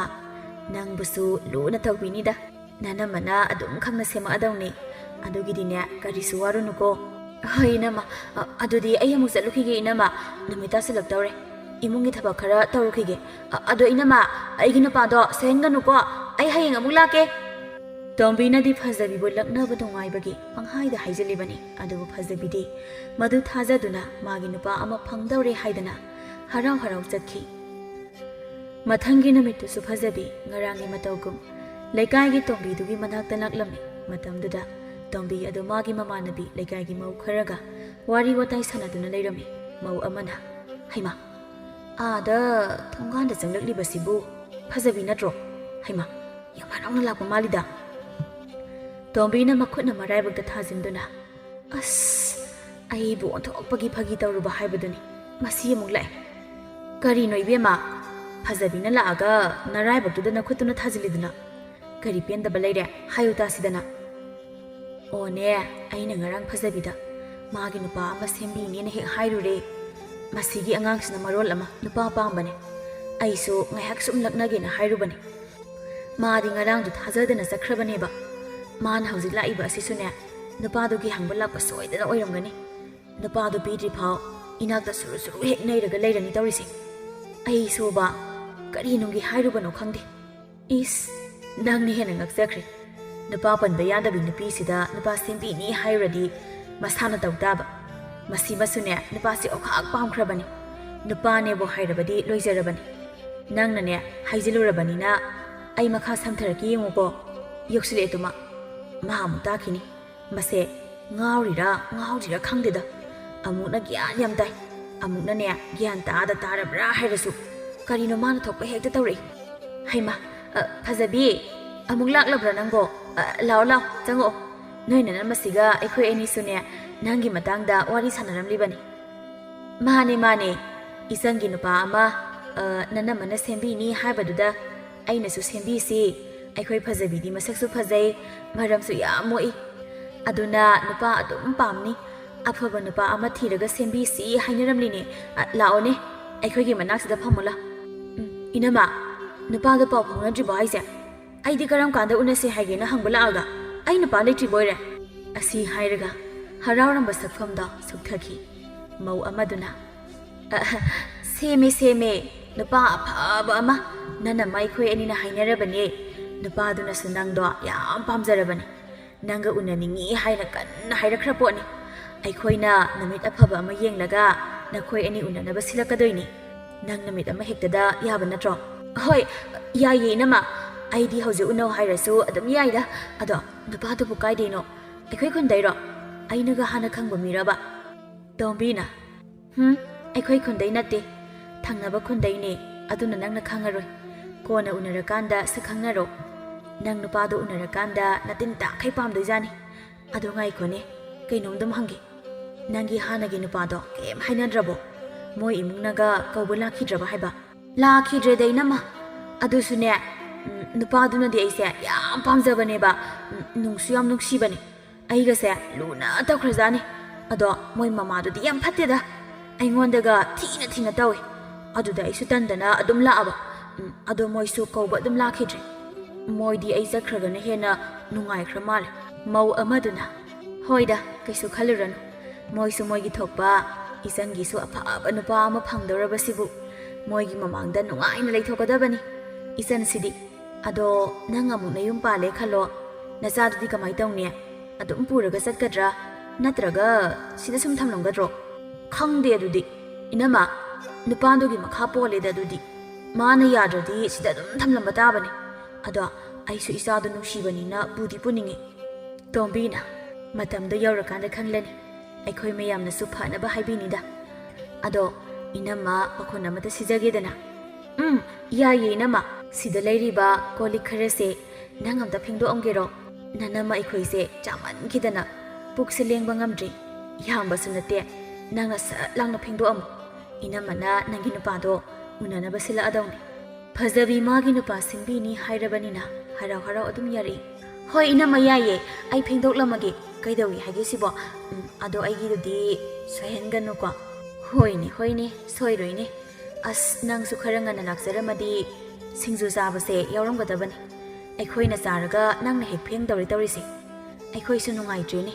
ꯅꯪꯕꯨꯁꯨ ꯂꯨꯅ ꯇꯧꯕꯤꯅꯤꯗ ꯅꯅꯝꯃꯅ ꯑꯗꯨꯝ ꯈꯪꯅ ꯁꯦꯝꯃꯛꯑꯗꯧꯅꯤ ꯑꯗꯨꯒꯤꯗꯤꯅꯦ ꯀꯔꯤꯁꯨ ꯋꯥꯔꯨꯅꯨꯀꯣ ꯍꯣꯏ ꯏꯅꯝꯃ ꯑꯗꯨꯗꯤ ꯑꯩ ꯑꯃꯨꯛ ꯆꯠꯂꯨꯈꯤꯒꯦ ꯏꯅꯝꯃ ꯅꯨꯃꯤꯠ ꯇꯥꯁꯤꯜꯂꯛꯇꯧꯔꯦ ꯏꯃꯨꯡꯒꯤ ꯊꯕꯛ ꯈꯔ ꯇꯧꯔꯨꯈꯤꯒꯦ ꯑꯗꯣ ꯏꯅꯝꯃ ꯑꯩꯒꯤ ꯅꯨꯄꯥꯗꯣ ꯁꯣꯏꯍꯟꯒꯅꯨꯀꯣ ꯑꯩ ꯍꯌꯦꯡ ꯑꯃꯨꯛ ꯂꯥꯛꯀꯦ ꯇꯣꯝꯕꯤꯅꯗꯤ ꯐꯖꯕꯤꯕꯨ ꯂꯛꯅꯕ ꯅꯨꯡꯉꯥꯏꯕꯒꯤ ꯄꯪꯍꯥꯏꯗ ꯍꯥꯏꯖꯤꯜꯂꯤꯕꯅꯤ ꯑꯗꯨꯕꯨ ꯐꯖꯕꯤꯗꯤ ꯃꯗꯨ ꯊꯥꯖꯗꯨꯅ ꯃꯥꯒꯤ ꯅꯨꯄꯥ ꯑꯃ ꯐꯪꯗꯧꯔꯦ ꯍꯥꯏꯗꯅ ꯍꯔꯥꯎ ꯍꯔꯥꯎ ꯆꯠꯈꯤ ꯃꯊꯪꯒꯤ ꯅꯨꯃꯤꯠꯇꯨꯁꯨ ꯐꯖꯕꯤ ꯉꯔꯥꯡꯒꯤ ꯃꯇꯧꯒꯨꯝ ꯂꯩꯀꯥꯏꯒꯤ ꯇꯣꯝꯕꯤꯗꯨꯒꯤ ꯃꯅꯥꯛꯇ ꯂꯥꯛꯂꯝꯃꯤ ꯃꯇꯝꯗꯨꯗ ꯇꯣꯝꯕꯤ ꯑꯗꯨ ꯃꯥꯒꯤ ꯃꯃꯥꯟꯅꯕꯤ ꯂꯩꯀꯥꯏꯒꯤ ꯃꯧ ꯈꯔꯒ ꯋꯥꯔꯤ ꯋꯥꯇꯥꯏ ꯁꯥꯟꯅꯗꯨꯅ ꯂꯩꯔꯝꯃꯤ ꯃꯧ ꯑꯃꯅ ꯍꯩꯃꯥ ꯑꯥꯗ ꯊꯣꯡꯒꯥꯟꯗ ꯆꯪꯂꯛꯂꯤꯕꯁꯤꯕꯨ ꯐꯖꯕꯤ ꯅꯠꯇ꯭ꯔꯣ ꯍꯩꯃꯥ ꯌꯥꯝ ꯍꯔꯥꯎꯅ ꯂꯥꯛꯄ ꯃꯥꯜꯂꯤꯗ ꯇꯣꯝꯕꯤꯅ ꯃꯈꯨꯠꯅ ꯃꯔꯥꯏꯕꯛꯇ ꯊꯥꯖꯤꯟꯗꯨꯅ ꯑꯁ ꯑꯩꯕꯨ ꯑꯣꯟꯊꯣꯛꯄꯒꯤ ꯐꯥꯒꯤ ꯇꯧꯔꯨꯕ ꯍꯥꯏꯕꯗꯨꯅꯤ ꯃꯁꯤ ꯑꯃꯨꯛ ꯂꯥꯛꯑꯦ ꯀꯔꯤꯅꯣ ꯏꯕꯦꯝꯃ ꯐꯖꯕꯤꯅ ꯂꯥꯛꯑꯒ ꯅꯔꯥꯏꯕꯛꯇꯨꯗ ꯅꯈꯨꯠꯇꯨꯅ ꯊꯥꯖꯤꯜꯂꯤꯗꯨꯅ ꯀꯔꯤ ꯄꯦꯟꯗꯕ ꯂꯩꯔꯦ ꯍꯥꯏꯌꯨ ꯇꯥꯁꯤꯗꯅ ꯑꯣꯅꯦ ꯑꯩꯅ ꯉꯔꯥꯡ ꯐꯖꯕꯤꯗ ꯃꯥꯒꯤ ꯅꯨꯄꯥ ꯑꯃ ꯁꯦꯝꯕꯤꯅꯦꯅ ꯍꯦꯛ ꯍꯥꯏꯔꯨꯔꯦ ꯃꯁꯤꯒꯤ ꯑꯉꯥꯡꯁꯤꯅ ꯃꯔꯣꯜ ꯑꯃ ꯅꯨꯄꯥ ꯄꯥꯝꯕꯅꯦ ꯑꯩꯁꯨ ꯉꯥꯏꯍꯥꯛ ꯁꯨꯝ ꯂꯛꯅꯒꯦꯅ ꯍꯥꯏꯔꯨꯕꯅꯦ ꯃꯥꯗꯤ ꯉꯔꯥꯡꯗꯨ ꯊꯥꯖꯗꯅ ꯆꯠꯈ꯭ꯔꯕꯅꯦꯕ ꯃꯥꯅ ꯍꯧꯖꯤꯛ ꯂꯥꯛꯏꯕ ꯑꯁꯤꯁꯨꯅꯦ ꯅꯨꯄꯥꯗꯨꯒꯤ ꯍꯪꯕ ꯂꯥꯛꯄ ꯁꯣꯏꯗꯅ ꯑꯣꯏꯔꯝꯒꯅꯤ ꯅꯨꯄꯥꯗꯨ ꯄꯤꯗ꯭ꯔꯤ ꯐꯥꯎ ꯏꯅꯥꯛꯇ ꯁꯨꯔꯨ ꯁꯨꯔꯨ ꯍꯦꯛ ꯅꯩꯔꯒ ꯂꯩꯔꯅꯤ ꯇꯧꯔꯤꯁꯦ ꯑꯩꯁꯨꯕ ꯀꯔꯤꯅꯨꯡꯒꯤ ꯍꯥꯏꯔꯨꯕꯅꯣ ꯈꯪꯗꯦ ꯏꯁ ꯅꯪꯅ ꯍꯦꯟꯅ ꯉꯛꯆꯈ꯭ꯔꯦ ꯅꯨꯄꯥ ꯄꯟꯕ ꯌꯥꯗꯕꯤ ꯅꯨꯄꯤꯁꯤꯗ ꯅꯨꯄꯥ ꯁꯦꯝꯕꯤꯅꯤ ꯍꯥꯏꯔꯨꯔꯗꯤ ꯃꯁꯥꯅ ꯇꯧ ꯇꯥꯕ ꯃꯁꯤꯃꯁꯨꯅꯦ ꯅꯨꯄꯥꯁꯤ ꯑꯣꯈꯥꯛ ꯄꯥꯝꯈ꯭ꯔꯕꯅꯤ ꯅꯨꯄꯥꯅꯦꯕꯨ ꯍꯥꯏꯔꯕꯗꯤ ꯂꯣꯏꯖꯔꯕꯅꯤ ꯅꯪꯅꯅꯦ ꯍꯥꯏꯖꯤꯜꯂꯨꯔꯕꯅꯤꯅ ꯑꯩ ꯃꯈꯥ ꯁꯝꯊꯔꯛꯀꯦ ꯌꯦꯡꯉꯨꯀꯣ ꯌꯧꯁꯤꯜꯂꯛꯑꯦ ꯇꯨꯃ ꯃꯥ ꯑꯃꯨꯛ ꯇꯥꯈꯤꯅꯤ ꯃꯁꯦ ꯉꯥꯎꯔꯤꯔꯥ ꯈꯪꯗꯦꯗ ꯑꯃꯨꯛꯅ ꯒ꯭ꯌꯥꯟ ꯌꯥꯝ ꯇꯥꯏ ꯑꯃꯨꯛꯅꯅꯦ ꯒ꯭ꯌꯥꯟ ꯇꯥꯔꯕ꯭ꯔꯥ ꯍꯥꯏꯔꯁꯨ ꯀꯔꯤꯅꯣ ꯃꯥꯅ ꯊꯣꯛꯄ ꯍꯦꯛꯇ ꯇꯧꯔꯛꯏ ꯍꯩꯃ ꯐꯖꯕꯤ ꯑꯃꯨꯛ ꯂꯥꯛꯂꯕ꯭ꯔꯥ ꯅꯪꯕꯣ ꯂꯥꯎ ꯆꯪꯉꯛꯑꯣ ꯅꯣꯏꯅ ꯅꯃꯁꯤꯒ ꯑꯩꯈꯣꯏ ꯑꯅꯤꯁꯨꯅꯦ ꯅꯪꯒꯤ ꯃꯇꯥꯡꯗ ꯋꯥꯔꯤ ꯁꯥꯟꯅꯔꯝꯂꯤꯕꯅꯤ ꯃꯥꯅꯦ ꯏꯆꯟꯒꯤ ꯅꯨꯄꯥ ꯑꯃ ꯅꯅꯝꯃꯅ ꯁꯦꯝꯕꯤꯅꯤ ꯍꯥꯏꯕꯗꯨꯗ ꯑꯩꯅꯁꯨ ꯁꯦꯝꯕꯤꯁꯤ ꯑꯩꯈꯣꯏ ꯐꯖꯕꯤꯗꯤ ꯃꯁꯛꯁꯨ ꯐꯖꯩ ꯃꯔꯝꯁꯨ ꯌꯥꯝ ꯃꯣꯛꯏ ꯑꯗꯨꯅ ꯅꯨꯄꯥ ꯑꯗꯨꯝ ꯄꯥꯝꯅꯤ ꯑꯐꯕ ꯅꯨꯄꯥ ꯑꯃ ꯊꯤꯔꯒ ꯁꯦꯝꯕꯤꯁꯤ ꯍꯥꯏꯅꯔꯝꯂꯤꯅꯦ ꯂꯥꯛꯑꯣꯅꯦ ꯑꯩꯈꯣꯏꯒꯤ ꯃꯅꯥꯛꯁꯤꯗ ꯐꯝꯃꯨꯂꯥ ꯏꯅꯝꯃ ꯅꯨꯄꯥꯗꯣ ꯄꯥꯎ ꯐꯥꯎꯅꯗ꯭ꯔꯤꯕꯣ ꯍꯥꯏꯁꯦ ꯑꯩꯗꯤ ꯀꯔꯝ ꯀꯥꯟꯗ ꯎꯅꯁꯦ ꯍꯥꯏꯒꯦꯅ ꯍꯪꯕ ꯂꯥꯛꯑꯒ ꯑꯩ ꯅꯨꯄꯥ ꯂꯩꯇ꯭ꯔꯤꯕꯣꯏꯔꯦ ꯑꯁꯤ ꯍꯥꯏꯔꯒ ꯍꯔꯥꯎꯔꯝꯕ ꯁꯛꯐꯝꯗꯣ ꯁꯨꯛꯊꯈꯤ ꯃꯧ ꯑꯃꯗꯨꯅ ꯁꯦꯝꯃꯦ ꯅꯨꯄꯥ ꯑꯐꯕ ꯑꯃ ꯅꯅꯝꯃ ꯑꯩꯈꯣꯏ ꯑꯅꯤꯅ ꯍꯥꯏꯅꯔꯕꯅꯦ ꯅꯨꯄꯥꯗꯨꯅꯁꯨ ꯅꯪꯗꯣ ꯌꯥꯝ ꯄꯥꯝꯖꯔꯕꯅꯦ ꯅꯪꯒ ꯎꯅꯅꯤꯡꯉꯤ ꯍꯥꯏꯅ ꯀꯟꯅ ꯍꯥꯏꯔꯛꯈ꯭ꯔ ꯄꯣꯠꯅꯤ ꯑꯩꯈꯣꯏꯅ ꯅꯨꯃꯤꯠ ꯑꯐꯕ ꯑꯃ ꯌꯦꯡꯂꯒ ꯅꯈꯣꯏ ꯑꯅꯤ ꯎꯅꯅꯕ ꯁꯤꯜꯂꯛꯀꯗꯣꯏꯅꯤ ꯅꯪ ꯅꯨꯃꯤꯠ ꯑꯃ ꯍꯦꯛꯇꯗ ꯌꯥꯕ ꯅꯠꯇ꯭ꯔꯣ ꯍꯣꯏ ꯌꯥꯏꯌꯦ ꯏꯅꯝꯃ ꯑꯩꯗꯤ ꯍꯧꯖꯤꯛ ꯎꯅꯧ ꯍꯥꯏꯔꯁꯨ ꯑꯗꯨꯝ ꯌꯥꯏꯗ ꯑꯗꯣ ꯅꯨꯄꯥꯗꯨꯕꯨ ꯀꯥꯏꯗꯩꯅꯣ ꯑꯩꯈꯣꯏ ꯈꯨꯟꯗꯩꯔꯣ ꯑꯩꯅꯒ ꯍꯥꯟꯅ ꯈꯪꯕ ꯃꯤꯔꯕ ꯇꯣꯝꯕꯤꯅ ꯑꯩꯈꯣꯏ ꯈꯨꯟꯗꯩ ꯅꯠꯇꯦ ꯊꯪꯅꯕ ꯈꯨꯟꯗꯩꯅꯦ ꯑꯗꯨꯅ ꯅꯪꯅ ꯈꯪꯉꯔꯣই ꯀꯣꯟꯅ ꯎꯅꯔꯀꯥꯟꯗ ꯁꯛꯈꯪꯅꯔꯣ ꯅꯪ ꯅꯨꯄꯥꯗꯣ ꯎꯅꯔꯀꯥꯟꯗ ꯅꯇꯤꯟ ꯇꯥꯈꯩ ꯄꯥꯝꯗꯣꯏꯖꯥꯅꯤ ꯑꯗꯣ ꯉꯥꯏꯈꯣꯅꯦ ꯀꯩꯅꯣꯝꯗꯨꯝ ꯍꯪꯒꯦ ꯅꯪꯒꯤ ꯍꯥꯟꯅꯒꯤ ꯅꯨꯄꯥꯗꯣ ꯀꯩꯝ ꯍꯥꯏꯅꯗ꯭ꯔꯕꯣ ꯃꯣꯏ ꯏꯃꯨꯡꯅꯒ ꯀꯧꯕ ꯂꯥꯛꯈꯤꯗ꯭ꯔꯕ ꯍꯥꯏꯕ ꯂꯥꯛꯈꯤꯗ꯭ꯔꯦꯗ ꯏꯅꯝꯃ ꯑꯗꯨꯁꯨꯅꯦ ꯅꯨꯄꯥꯗꯨꯅꯗꯤ ꯑꯩꯁꯦ ꯌꯥꯝ ꯄꯥꯝꯖꯕꯅꯦꯕ ꯅꯨꯡꯁꯨ ꯌꯥꯝ ꯅꯨꯡꯁꯤꯕꯅꯦ ꯑꯩꯒꯁꯦ ꯂꯨꯅ ꯇꯧꯈ꯭ꯔꯖꯥꯅꯤ ꯑꯗꯣ ꯃꯣꯏ ꯃꯃꯥꯗꯨꯗꯤ ꯌꯥꯝ ꯐꯠꯇꯦꯗ ꯑꯩꯉꯣꯟꯗꯒ ꯊꯤꯅ ꯇꯧꯏ ꯑꯗꯨꯗ ꯑꯩꯁꯨ ꯇꯟꯗꯅ ꯑꯗꯨꯝ ꯂꯥꯛꯑꯕ ꯑꯗꯣ ꯃꯣꯏꯁꯨ ꯀꯧꯕ ꯑꯗꯨꯝ ꯂꯥꯛꯈꯤꯗ꯭ꯔꯦ ꯃꯣꯏꯗꯤ ꯑꯩ ꯆꯠꯈ꯭ꯔꯒꯅ ꯍꯦꯟꯅ ꯅꯨꯡꯉꯥꯏꯈ꯭ꯔ ꯃꯥꯜꯂꯦ ꯃꯧ ꯑꯃꯗꯨꯅ ꯍꯣꯏꯗ ꯀꯩꯁꯨ ꯈꯜꯂꯨꯔꯅꯨ ꯃꯣꯏꯁꯨ ꯃꯣꯏꯒꯤ ꯊꯣꯛꯄ ꯏꯆꯟꯒꯤꯁꯨ ꯑꯐꯕ ꯅꯨꯄꯥ ꯑꯃ ꯐꯪꯗꯧꯔꯕꯁꯤꯕꯨ ꯃꯣꯏꯒꯤ ꯃꯃꯥꯡꯗ ꯅꯨꯡꯉꯥꯏꯅ ꯂꯩꯊꯣꯛꯀꯗꯕꯅꯤ ꯏꯆꯟꯁꯤꯗꯤ ꯑꯗꯣ ꯅꯪ ꯑꯃꯨꯛ ꯅꯌꯨꯝ ꯄꯥꯜꯂꯦ ꯈꯜꯂꯣ ꯅꯆꯥꯗꯨꯗꯤ ꯀꯃꯥꯏ ꯇꯧꯅꯤ ꯑꯗꯨꯝ ꯄꯨꯔꯒ ꯆꯠꯀꯗ꯭ꯔꯥ ꯅꯠꯇ꯭ꯔꯒ ꯁꯤꯗ ꯁꯨꯝ ꯊꯝꯂꯝꯒꯗ꯭ꯔꯣ ꯈꯪꯗꯦ ꯑꯗꯨꯗꯤ ꯏꯅꯝꯃ ꯅꯨꯄꯥꯗꯨꯒꯤ ꯃꯈꯥ ꯄꯣꯜꯂꯦꯗ ꯑꯗꯨꯗꯤ ꯃꯥꯅ ꯌꯥꯗ꯭ꯔꯗꯤ ꯁꯤꯗ ꯑꯗꯨꯝ ꯊꯝꯂꯝꯕ ꯇꯥꯕꯅꯤ ꯑꯗꯣ ꯑꯩꯁꯨ ꯏꯆꯥꯗꯣ ꯅꯨꯡꯁꯤꯕꯅꯤꯅ ꯄꯨꯗꯤ ꯄꯨꯅꯤꯡꯉꯤ ꯇꯣꯝꯕꯤꯅ ꯃꯇꯝꯗꯣ ꯌꯧꯔꯀꯥꯟꯗ ꯈꯪꯂꯅꯤ ꯑꯩꯈꯣꯏ ꯃꯌꯥꯝꯅꯁꯨ ꯐꯅꯕ ꯍꯥꯏꯕꯤꯅꯤꯗ ꯑꯗꯣ ꯏꯅꯝꯃ ꯄꯥꯈꯣꯟ ꯑꯃꯇ ꯁꯤꯖꯒꯦꯗꯅ ꯌꯥꯏꯌꯦ ꯏꯅꯝꯃ ꯁꯤꯗ ꯂꯩꯔꯤꯕ ꯀꯣꯜꯂꯤꯛ ꯈꯔꯁꯦ ꯅꯪ ꯑꯝꯇ ꯐꯦꯡꯗꯣꯛꯑꯝꯒꯦꯔꯣ ꯅꯅꯝꯃ ꯑꯩꯈꯣꯏꯁꯦ ꯆꯥꯃꯟꯈꯤꯗꯅ ꯄꯨꯛꯁꯦ ꯂꯦꯡꯕ ꯉꯝꯗ꯭ꯔꯤ ꯌꯥꯝꯕꯁꯨ ꯅꯠꯇꯦ ꯅꯪꯅ ꯁꯠ ꯂꯥꯡꯅ ꯐꯦꯡꯗꯣꯛꯑꯝꯃꯨ ꯏꯅꯝꯃꯅ ꯅꯪꯒꯤ ꯅꯨꯄꯥꯗꯣ ꯎꯅꯅꯕ ꯁꯤꯜꯂꯛꯑꯗꯧꯅꯤ ꯐꯖꯕꯤ ꯃꯥꯒꯤ ꯅꯨꯄꯥ ꯁꯤꯟꯕꯤꯅꯤ ꯍꯥꯏꯔꯕꯅꯤꯅ ꯍꯔꯥꯎ ꯑꯗꯨꯝ ꯌꯥꯔꯛꯏ ꯍꯣꯏ ꯏꯅꯝꯃ ꯌꯥꯏꯌꯦ ꯑꯩ ꯐꯦꯡꯗꯣꯛꯂꯝꯃꯒꯦ ꯀꯩꯗꯧꯏ ꯍꯥꯏꯒꯦ ꯁꯤꯕꯣ ꯑꯗꯣ ꯑꯩꯒꯤꯗꯨꯗꯤ ꯁꯣꯏꯍꯟꯒꯅꯨꯀꯣ ꯍꯣꯏꯅꯦ ꯁꯣꯏꯔꯣꯏꯅꯦ ꯑꯁ ꯅꯪꯁꯨ ꯈꯔ ꯉꯟꯅ ꯂꯥꯛꯆꯔꯝꯃꯗꯤ ꯁꯤꯡꯖꯨ ꯆꯥꯕꯁꯦ ꯌꯥꯎꯔꯝꯒꯗꯕꯅꯤ ꯑꯩꯈꯣꯏꯅ ꯆꯥꯔꯒ ꯅꯪꯅ ꯍꯦꯛ ꯐꯦꯡꯗꯧꯔꯤ ꯇꯧꯔꯤꯁꯦ ꯑꯩꯈꯣꯏꯁꯨ ꯅꯨꯡꯉꯥꯏꯇ꯭ꯔꯦꯅꯦ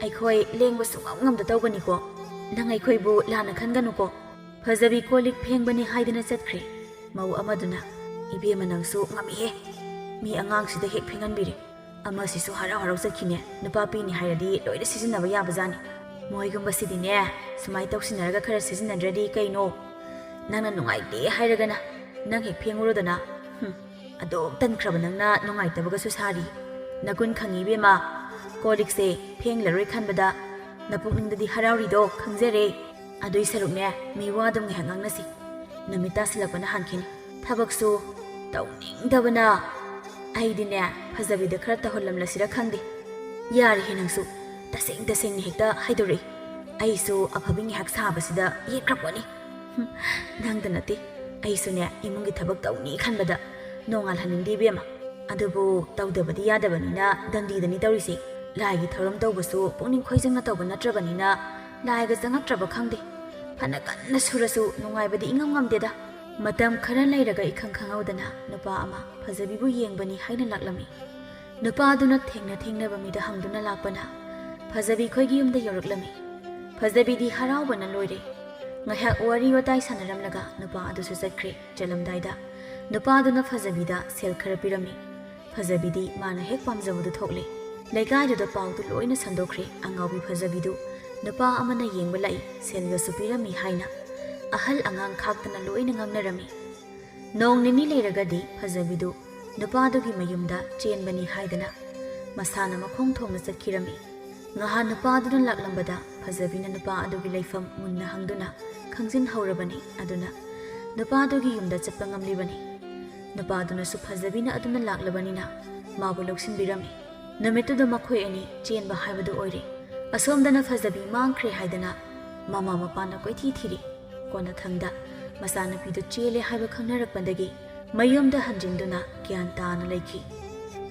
ꯑꯩꯈꯣꯏ ꯂꯦꯡꯕ ꯁꯨꯡꯉꯝꯗ ꯇꯧꯕꯅꯤꯀꯣ ꯅꯪ ꯑꯩꯈꯣꯏꯕꯨ ꯂꯥꯟꯅ ꯈꯟꯒꯅꯨꯀꯣ ꯐꯖꯕꯤ ꯀꯣꯜꯂꯤꯛ ꯐꯦꯡꯕꯅꯤ ꯍꯥꯏꯗꯨꯅ ꯆꯠꯈ꯭ꯔꯦ ꯃꯧ ꯑꯃꯗꯨꯅ ꯏꯕꯦꯝꯃ ꯅꯪꯁꯨ ꯉꯝꯃꯤꯍꯦ ꯃꯤ ꯑꯉꯥꯡꯁꯤꯗ ꯍꯦꯛ ꯐꯦꯡꯍꯟꯕꯤꯔꯦ ꯑꯃꯁꯤꯁꯨ ꯍꯔꯥꯎ ꯆꯠꯈꯤꯅꯦ ꯅꯨꯄꯥ ꯄꯤꯅꯤ ꯍꯥꯏꯔꯗꯤ ꯂꯣꯏꯅ ꯁꯤꯖꯤꯟꯅꯕ ꯌꯥꯕꯖꯥꯅꯤ ꯃꯣꯏꯒꯨꯝꯕꯁꯤꯗꯤꯅꯦ ꯁꯨꯃꯥꯏꯅ ꯇꯧꯁꯤꯟꯅꯔꯒ ꯈꯔ ꯁꯤꯖꯤꯟꯅꯗ꯭ꯔꯗꯤ ꯀꯩꯅꯣ ꯅꯪꯅ ꯅꯨꯡꯉꯥꯏꯇꯦ ꯍꯥꯏꯔꯒꯅ ꯅꯪ ꯍꯦꯛ ꯐꯦꯡꯉꯨꯔꯣꯗꯅ ꯑꯗꯨꯝ ꯇꯟꯈ꯭ꯔꯕ ꯅꯪꯅ ꯅꯨꯡꯉꯥꯏꯇꯕꯒꯁꯨ ꯁꯥꯔꯤ ꯅꯒꯨꯟ ꯈꯪꯉꯤ ꯏꯕꯦꯝꯃ ꯀꯣꯜꯂꯤꯛꯁꯦ ꯐꯦꯡꯂꯔꯣꯏ ꯈꯟꯕꯗ ꯅꯄꯨꯛꯅꯤꯡꯗꯗꯤ ꯍꯔꯥꯎꯔꯤꯗꯣ ꯈꯪꯖꯔꯦ ꯑꯗꯨꯏ ꯁꯔꯨꯛꯅꯦ ꯃꯤ ꯋꯥꯗꯨꯝ ꯉꯥꯏꯍꯥꯛ ꯉꯥꯡꯅꯁꯤ ꯅꯨꯃꯤꯠ ꯇꯥꯁꯤꯜꯂꯛꯄꯅ ꯍꯥꯟꯈꯤꯅꯤ ꯊꯕꯛꯁꯨ ꯇꯧꯅꯤꯡꯗꯕꯅ ꯑꯩꯗꯤꯅꯦ ꯐꯖꯕꯤꯗ ꯈꯔ ꯇꯧꯍꯜꯂꯝꯂꯁꯤꯔ ꯈꯪꯗꯦ ꯌꯥꯔꯦꯍꯦ ꯅꯪꯁꯨ ꯇꯁꯦꯡꯅ ꯍꯦꯛꯇ ꯍꯥꯏꯗꯣꯔꯛꯏ ꯑꯩꯁꯨ ꯑꯐꯕꯤ ꯉꯥꯏꯍꯥꯛ ꯁꯥꯕꯁꯤꯗ ꯌꯦꯠꯈ꯭ꯔꯄꯣꯠꯅꯤ ꯅꯪꯗ ꯅꯠꯇꯦ ꯑꯩꯁꯨꯅꯦ ꯏꯃꯨꯡꯒꯤ ꯊꯕꯛ ꯇꯧꯅꯤ ꯈꯟꯕꯗ ꯅꯣꯡꯉꯥꯜꯍꯟꯅꯤꯡꯗꯦ ꯏꯕꯦꯝꯃ ꯑꯗꯨꯕꯨ ꯇꯧꯗꯕꯗꯤ ꯌꯥꯗꯕꯅꯤꯅ ꯗꯟꯗꯤꯗꯅꯤ ꯇꯧꯔꯤꯁꯦ ꯂꯥꯏꯒꯤ ꯊꯧꯔꯝ ꯇꯧꯕꯁꯨ ꯄꯨꯛꯅꯤꯡ ꯈꯣꯏꯖꯪꯅ ꯇꯧꯕ ꯅꯠꯇ꯭ꯔꯕꯅꯤꯅ ꯂꯥꯏꯒ ꯆꯪꯉꯛꯇ꯭ꯔꯕ ꯈꯪꯗꯦ ꯐꯅ ꯀꯟꯅ ꯁꯨꯔꯁꯨ ꯅꯨꯡꯉꯥꯏꯕꯗꯤ ꯏꯉꯝ ꯉꯝꯗꯦꯗ ꯃꯇꯝ ꯈꯔ ꯂꯩꯔꯒ ꯏꯈꯪ ꯈꯪꯍꯧꯗꯅ ꯅꯨꯄꯥ ꯑꯃ ꯐꯖꯕꯤꯕꯨ ꯌꯦꯡꯕꯅꯤ ꯍꯥꯏꯅ ꯂꯥꯛꯂꯝꯃꯤ ꯅꯨꯄꯥꯗꯨꯅ ꯊꯦꯡꯅꯕ ꯃꯤꯗ ꯍꯪꯗꯨꯅ ꯂꯥꯛꯄꯅ ꯐꯖꯕꯤ ꯈꯣꯏꯒꯤ ꯌꯨꯝꯗ ꯌꯧꯔꯛꯂꯝꯃꯤ ꯐꯖꯕꯤꯗꯤ ꯍꯔꯥꯎꯕꯅ ꯂꯣꯏꯔꯦ ꯉꯥꯏꯍꯥꯛ ꯋꯥꯔꯤ ꯋꯥꯇꯥꯏ ꯁꯥꯟꯅꯔꯝꯂꯒ ꯅꯨꯄꯥ ꯑꯗꯨꯁꯨ ꯆꯠꯈ꯭ꯔꯦ ꯆꯠꯂꯝꯗꯥꯏꯗ ꯅꯨꯄꯥꯗꯨꯅ ꯐꯖꯕꯤꯗ ꯁꯦꯜ ꯈꯔ ꯄꯤꯔꯝꯃꯤ ꯐꯖꯕꯤꯗꯤ ꯃꯥꯅ ꯍꯦꯛ ꯄꯥꯝꯖꯕꯗꯨ ꯊꯣꯛꯂꯦ ꯂꯩꯀꯥꯏꯗꯨꯗ ꯄꯥꯎꯗꯨ ꯂꯣꯏꯅ ꯁꯟꯗꯣꯛꯈ꯭ꯔꯦ ꯑꯉꯥꯎꯕꯤ ꯐꯖꯕꯤꯗꯨ ꯅꯨꯄꯥ ꯑꯃꯅ ꯌꯦꯡꯕ ꯂꯥꯛꯏ ꯁꯦꯜꯒꯁꯨ ꯄꯤꯔꯝꯃꯤ ꯍꯥꯏꯅ ꯑꯍꯜ ꯑꯉꯥꯡ ꯈꯥꯛꯇꯅ ꯂꯣꯏꯅ ꯉꯥꯡꯅꯔꯝꯃꯤ ꯅꯣꯡ ꯅꯤꯅꯤ ꯂꯩꯔꯒꯗꯤ ꯐꯖꯕꯤꯗꯨ ꯅꯨꯄꯥꯗꯨꯒꯤ ꯃꯌꯨꯝꯗ ꯆꯦꯟꯕꯅꯤ ꯍꯥꯏꯗꯅ ꯃꯁꯥꯅ ꯃꯈꯣꯡ ꯊꯣꯡꯅ ꯆꯠꯈꯤꯔꯝꯃꯤ ꯉꯍꯥꯟ ꯅꯨꯄꯥꯗꯨꯅ ꯂꯥꯛꯂꯝꯕꯗ ꯐꯖꯕꯤꯅ ꯅꯨꯄꯥ ꯑꯗꯨꯒꯤ ꯂꯩꯐꯝ ꯃꯨꯟꯅ ꯍꯪꯗꯨꯅ ꯈꯪꯖꯤꯟꯍꯧꯔꯕꯅꯤ ꯑꯗꯨꯅ ꯅꯨꯄꯥꯗꯨꯒꯤ ꯌꯨꯝꯗ ꯆꯠꯄ ꯉꯝꯂꯤꯕꯅꯤ ꯅꯨꯄꯥꯗꯨꯅꯁꯨ ꯐꯖꯕꯤꯅ ꯑꯗꯨꯅ ꯂꯥꯛꯂꯕꯅꯤꯅ ꯃꯥꯕꯨ ꯂꯧꯁꯤꯟꯕꯤꯔꯝꯃꯤ ꯅꯨꯃꯤꯠꯇꯨꯗ ꯃꯈꯣꯏ ꯑꯅꯤ ꯆꯦꯟꯕ ꯍꯥꯏꯕꯗꯨ ꯑꯣꯏꯔꯦ ꯑꯁꯣꯝꯗꯅ ꯐꯖꯕꯤ ꯃꯥꯡꯈ꯭ꯔꯦ ꯍꯥꯏꯗꯅ ꯃꯃꯥ ꯃꯄꯥꯅ ꯀꯣꯏꯊꯤ ꯊꯤꯔꯤ ꯀꯣꯟꯅꯊꯪꯗ ꯃꯆꯥꯅꯨꯄꯤꯗꯨ ꯆꯦꯜꯂꯦ ꯍꯥꯏꯕ ꯈꯪꯅꯔꯛꯄꯗꯒꯤ ꯃꯌꯨꯝꯗ ꯍꯟꯖꯤꯟꯗꯨꯅ ꯒ꯭ꯌꯥꯟ ꯇꯥꯅ ꯂꯩꯈꯤ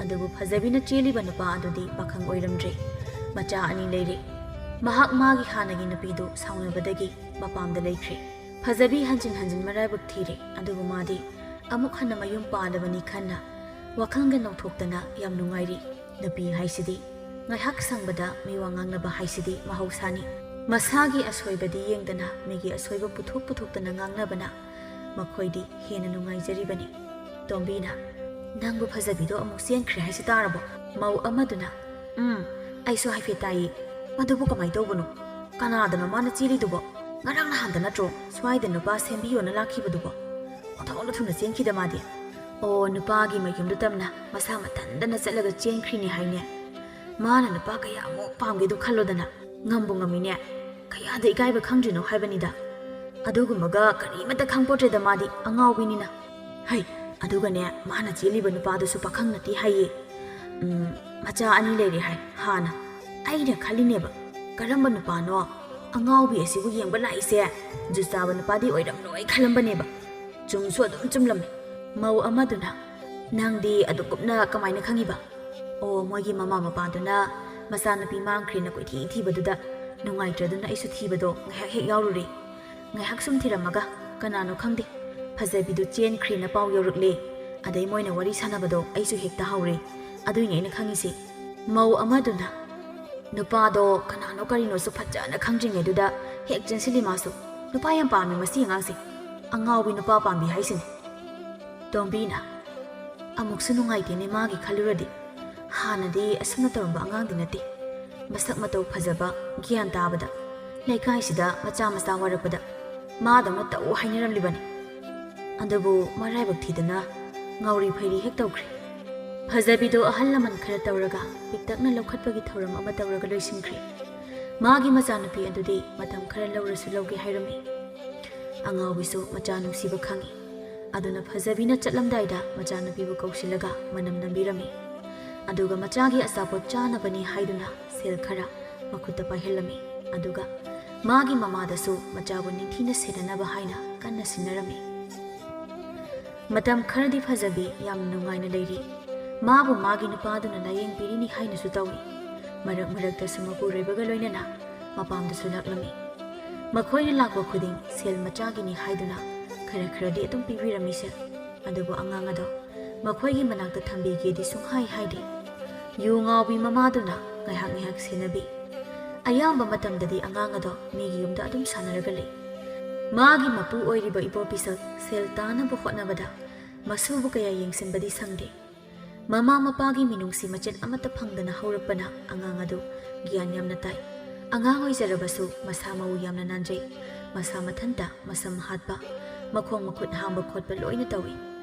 ꯑꯗꯨꯕꯨ ꯐꯖꯕꯤꯅ ꯆꯦꯜꯂꯤꯕ ꯅꯨꯄꯥ ꯑꯗꯨꯗꯤ ꯄꯥꯈꯪ ꯑꯣꯏꯔꯝꯗ꯭ꯔꯦ ꯃꯆꯥ ꯑꯅꯤ ꯂꯩꯔꯦ ꯃꯍꯥꯛ ꯃꯥꯒꯤ ꯍꯥꯟꯅꯒꯤ ꯅꯨꯄꯤꯗꯨ ꯁꯥꯎꯅꯕꯗꯒꯤ ꯃꯄꯥꯝꯗ ꯂꯩꯈ꯭ꯔꯦ ꯐꯖꯕꯤ ꯍꯟꯖꯤꯟ ꯃꯔꯥꯏꯕꯛ ꯊꯤꯔꯦ ꯑꯗꯨꯕꯨ ꯃꯥꯗꯤ ꯑꯃꯨꯛ ꯍꯟꯅ ꯃꯌꯨꯝ ꯄꯥꯜꯂꯕꯅꯤ ꯈꯟꯅ ꯋꯥꯈꯜꯒ ꯅꯧꯊꯣꯛꯇꯅ ꯌꯥꯝ ꯅꯨꯡꯉꯥꯏꯔꯤ ꯅꯨꯄꯤ ꯍꯥꯏꯁꯤꯗꯤ ꯉꯥꯏꯍꯥꯛ ꯁꯪꯕꯗ ꯃꯤꯋꯥ ꯉꯥꯡꯅꯕ ꯍꯥꯏꯁꯤꯗꯤ ꯃꯍꯧꯁꯥꯅꯤ ꯃꯁꯥꯒꯤ ꯑꯁꯣꯏꯕꯗꯤ ꯌꯦꯡꯗꯅ ꯃꯤꯒꯤ ꯑꯁꯣꯏꯕ ꯄꯨꯊꯣꯛꯇꯅ ꯉꯥꯡꯅꯕꯅ ꯃꯈꯣꯏꯗꯤ ꯍꯦꯟꯅ ꯅꯨꯡꯉꯥꯏꯖꯔꯤꯕꯅꯤ ꯇꯣꯝꯕꯤꯅ ꯅꯪꯕꯨ ꯐꯖꯕꯤꯗꯣ ꯑꯃꯨꯛ ꯆꯦꯟꯈ꯭ꯔꯦ ꯍꯥꯏꯁꯤ ꯇꯥꯔꯕꯣ ꯃꯧ ꯑꯃꯗꯨꯅ ꯑꯩꯁꯨ ꯍꯥꯏꯐꯦꯠ ꯇꯥꯏꯌꯦ ꯑꯗꯨꯕꯨ ꯀꯃꯥꯏ ꯇꯧꯕꯅꯣ ꯀꯅꯥꯗꯅꯣ ꯃꯥꯅ ꯆꯦꯜꯂꯤꯗꯨꯕꯣ ꯉꯔꯥꯡ ꯅꯍꯥꯟꯗ ꯅꯠꯇ꯭ꯔꯣ ꯁ꯭ꯋꯥꯏꯗ ꯅꯨꯄꯥ ꯁꯦꯝꯕꯤꯌꯣꯅ ꯂꯥꯛꯈꯤꯕꯗꯨꯕꯣ ꯑꯣꯟꯊꯣꯛꯅ ꯊꯨꯅ ꯆꯦꯟꯈꯤꯗ ꯃꯥꯗꯤ ꯑꯣ ꯅꯨꯄꯥꯒꯤ ꯃꯌꯨꯝꯗꯨ ꯇꯝꯅ ꯃꯁꯥ ꯃꯊꯟꯗꯅ ꯆꯠꯂꯒ ꯆꯦꯟꯈ꯭ꯔꯤꯅꯤ ꯍꯥꯏꯅꯦ ꯃꯥꯅ ꯅꯨꯄꯥ ꯀꯌꯥꯃꯨꯛ ꯄꯥꯝꯒꯦꯗꯨ ꯈꯜꯂꯣꯗꯅ ꯉꯝꯕꯨ ꯉꯝꯃꯤꯅꯦ ꯀꯌꯥꯗ ꯏꯀꯥꯏꯕ ꯈꯪꯗ꯭ꯔꯤꯅꯣ ꯍꯥꯏꯕꯅꯤꯗ ꯑꯗꯨꯒꯨꯝꯕꯒ ꯀꯔꯤꯃꯠꯇ ꯈꯪꯄꯣꯠꯇ꯭ꯔꯦꯗ ꯃꯥꯗꯤ ꯑꯉꯥꯎꯕꯤꯅꯤꯅ ꯍꯩ ꯑꯗꯨꯒꯅꯦ ꯃꯥꯅ ꯆꯦꯜꯂꯤꯕ ꯅꯨꯄꯥꯗꯨꯁꯨ ꯄꯥꯈꯪ ꯅꯠꯇꯦ ꯍꯥꯏꯌꯦ ꯃꯆꯥ ꯑꯅꯤ ꯂꯩꯔꯦ ꯍꯥꯏ ꯍꯥꯟꯅ ꯑꯩꯅ ꯈꯜꯂꯤꯅꯦꯕ ꯀꯔꯝꯕ ꯅꯨꯄꯥꯅꯣ ꯑꯉꯥꯎꯕꯤ ꯑꯁꯤꯕꯨ ꯌꯦꯡꯕ ꯂꯥꯛꯏꯁꯦ ꯖꯨꯠ ꯆꯥꯕ ꯅꯨꯄꯥꯗꯤ ꯑꯣꯏꯔꯝꯂꯣꯏ ꯈꯜꯂꯝꯕꯅꯦꯕ ꯆꯨꯝꯁꯨ ꯑꯗꯨꯝ ꯆꯨꯝꯂꯝꯃꯤ ꯃꯧ ꯑꯃꯗꯨꯅ ꯅꯪꯗꯤ ꯑꯗꯨ ꯀꯨꯞꯅ ꯀꯃꯥꯏꯅ ꯈꯪꯉꯤꯕ ꯑꯣ ꯃꯣꯏꯒꯤ ꯃꯃꯥ ꯃꯄꯥꯗꯨꯅ ꯃꯆꯥꯅꯨꯄꯤ ꯃꯥꯡꯈ꯭ꯔꯦꯅ ꯀꯣꯏꯊꯤ ꯊꯤꯕꯗꯨꯗ ꯅꯨꯡꯉꯥꯏꯇ꯭ꯔꯗꯨꯅ ꯑꯩꯁꯨ ꯊꯤꯕꯗꯣ ꯉꯥꯏꯍꯥꯛ ꯍꯦꯛ ꯌꯥꯎꯔꯨꯔꯦ ꯉꯥꯏꯍꯥꯛ ꯁꯨꯝ ꯊꯤꯔꯝꯃꯒ ꯀꯅꯥꯅꯣ ꯈꯪꯗꯦ ꯐꯖꯕꯤꯗꯨ ꯆꯦꯟꯈ꯭ꯔꯦꯅ ꯄꯥꯎ ꯌꯧꯔꯛꯂꯦ ꯑꯗꯩ ꯃꯣꯏꯅ ꯋꯥꯔꯤ ꯁꯥꯟꯅꯕꯗꯣ ꯑꯩꯁꯨ ꯍꯦꯛ ꯇꯥꯍꯧꯔꯦ ꯑꯗꯨꯏꯅꯦ ꯑꯩꯅ ꯈꯪꯉꯤꯁꯤ ꯃꯧ ꯑꯃꯗꯨꯅ ꯅꯨꯄꯥꯗꯣ ꯀꯅꯥꯅꯣ ꯀꯔꯤꯅꯣꯁꯨ ꯐꯖꯅ ꯈꯪꯗ꯭ꯔꯤꯉꯩꯗꯨꯗ ꯍꯦꯛ ꯆꯦꯟꯁꯤꯜꯂꯤ ꯃꯥꯁꯨ ꯅꯨꯄꯥ ꯌꯥꯝ ꯄꯥꯝꯃꯤ ꯃꯁꯤ ꯑꯉꯥꯡꯁꯦ ꯑꯉꯥꯎꯕꯤ ꯅꯨꯄꯥ ꯄꯥꯝꯕꯤ ꯍꯥꯏꯁꯤꯅꯤ ꯇꯣꯝꯕꯤꯅ ꯑꯃꯨꯛꯁꯨ ꯅꯨꯡꯉꯥꯏꯇꯦꯅꯦ ꯃꯥꯒꯤ ꯈꯜꯂꯨꯔꯗꯤ ꯍꯥꯟꯅꯗꯤ ꯑꯁꯨꯝꯅ ꯇꯧꯔꯝꯕ ꯑꯉꯥꯡꯗꯤ ꯅꯠꯇꯦ ꯃꯁꯛ ꯃꯇꯧ ꯐꯖꯕ ꯒ꯭ꯌꯥꯟ ꯇꯥꯕꯗ ꯂꯩꯀꯥꯏꯁꯤꯗ ꯃꯆꯥ ꯋꯥꯔꯛꯄꯗ ꯃꯥꯗꯧꯅ ꯇꯧ ꯍꯥꯏꯅꯔꯝꯂꯤꯕꯅꯤ ꯑꯗꯨꯕꯨ ꯃꯔꯥꯏꯕꯛ ꯊꯤꯗꯅ ꯉꯥꯎꯔꯤ ꯐꯩꯔꯤ ꯍꯦꯛ ꯇꯧꯈ꯭ꯔꯦ ꯐꯖꯕꯤꯗꯣ ꯑꯍꯜ ꯂꯃꯟ ꯈꯔ ꯇꯧꯔꯒ ꯄꯤꯛꯇꯛꯅ ꯂꯧꯈꯠꯄꯒꯤ ꯊꯧꯔꯝ ꯑꯃ ꯇꯧꯔꯒ ꯂꯣꯏꯁꯤꯟꯈ꯭ꯔꯦ ꯃꯥꯒꯤ ꯃꯆꯥꯅꯨꯄꯤ ꯑꯗꯨꯗꯤ ꯃꯇꯝ ꯈꯔ ꯂꯧꯔꯁꯨ ꯂꯧꯒꯦ ꯍꯥꯏꯔꯝꯃꯤ ꯑꯉꯥꯎꯕꯤꯁꯨ ꯃꯆꯥ ꯅꯨꯡꯁꯤꯕ ꯈꯪꯉꯤ ꯑꯗꯨꯅ ꯐꯖꯕꯤꯅ ꯆꯠꯂꯝꯗꯥꯏꯗ ꯃꯆꯥꯅꯨꯄꯤꯕꯨ ꯀꯧꯁꯤꯜꯂꯒ ꯃꯅꯝ ꯅꯝꯕꯤꯔꯝꯃꯤ ꯑꯗꯨꯒ ꯃꯆꯥꯒꯤ ꯑꯆꯥꯄꯣꯠ ꯆꯥꯅꯕꯅꯤ ꯍꯥꯏꯗꯨꯅ ꯁꯦꯜ ꯈꯔ ꯃꯈꯨꯠꯇ ꯄꯥꯏꯍꯜꯂꯝꯃꯤ ꯑꯗꯨꯒ ꯃꯥꯒꯤ ꯃꯃꯥꯗꯁꯨ ꯃꯆꯥꯕꯨ ꯅꯤꯡꯊꯤꯅ ꯁꯦꯟꯅꯅꯕ ꯍꯥꯏꯅ ꯀꯟꯅ ꯁꯤꯟꯅꯔꯝꯃꯤ ꯃꯇꯝ ꯈꯔꯗꯤ ꯐꯖꯕꯤ ꯌꯥꯝꯅ ꯅꯨꯡꯉꯥꯏꯅ ꯂꯩꯔꯤ ꯃꯥꯕꯨ ꯃꯥꯒꯤ ꯅꯨꯄꯥꯗꯨꯅ ꯂꯥꯌꯦꯡꯕꯤꯔꯤꯅꯤ ꯍꯥꯏꯅꯁꯨ ꯇꯧꯏ ꯃꯔꯛꯇꯁꯨ ꯃꯄꯨꯔꯣꯏꯕꯒ ꯂꯣꯏꯅꯅ ꯃꯄꯥꯝꯗꯁꯨ ꯂꯥꯛꯂꯝꯃꯤ ꯃꯈꯣꯏꯅ ꯂꯥꯛꯄ ꯈꯨꯗꯤꯡ ꯁꯦꯜ ꯃꯆꯥꯒꯤꯅꯤ ꯍꯥꯏꯗꯨꯅ ꯈꯔꯗꯤ ꯑꯗꯨꯝ ꯄꯤꯕꯤꯔꯝꯃꯤ ꯁꯦꯜ ꯑꯗꯨꯕꯨ ꯑꯉꯥꯡ ꯑꯗꯣ ꯃꯈꯣꯏꯒꯤ ꯃꯅꯥꯛꯇ ꯊꯝꯕꯤꯒꯦꯗꯤ ꯁꯨꯡꯍꯥꯏ ꯍꯥꯏꯗꯦ ꯌꯨ ꯉꯥꯎꯕꯤ ꯃꯃꯥꯗꯨꯅ ꯉꯥꯏꯍꯥꯛ ꯁꯦꯟꯅꯕꯤ ꯑꯌꯥꯝꯕ ꯃꯇꯝꯗꯗꯤ ꯑꯉꯥꯡ ꯑꯗꯣ ꯃꯤꯒꯤ ꯌꯨꯝꯗ ꯑꯗꯨꯝ ꯁꯥꯟꯅꯔꯒ ꯂꯩ ꯃꯥꯒꯤ ꯃꯄꯨ ꯑꯣꯏꯔꯤꯕ ꯏꯕꯣꯄꯤꯁꯛ ꯁꯦꯜ ꯇꯥꯅꯕ ꯍꯣꯠꯅꯕꯗ ꯃꯁꯨꯕꯨ ꯀꯌꯥ ꯌꯦꯡꯁꯤꯟꯕꯗꯤ ꯁꯪꯗꯦ ꯃꯃꯥ ꯃꯄꯥꯒꯤ ꯃꯤꯅꯨꯡꯁꯤ ꯃꯆꯦꯠ ꯑꯃꯠꯇ ꯐꯪꯗꯅ ꯍꯧꯔꯛꯄꯅ ꯑꯉꯥꯡ ꯑꯗꯨ ꯒ꯭ꯌꯥꯟ ꯌꯥꯝꯅ ꯇꯥꯏ ꯑꯉꯥꯡ ꯑꯣꯏꯖꯔꯕꯁꯨ ꯃꯁꯥ ꯃꯎ ꯌꯥꯝꯅ ꯅꯥꯟꯖꯩ ꯃꯁꯥ ꯃꯊꯟꯇ ꯃꯁꯝ ꯍꯥꯠꯄ ꯃꯈꯣꯡ ꯃꯈꯨꯠ ꯍꯥꯝꯕ ꯈꯣꯠꯄ ꯂꯣꯏꯅ ꯇꯧꯏ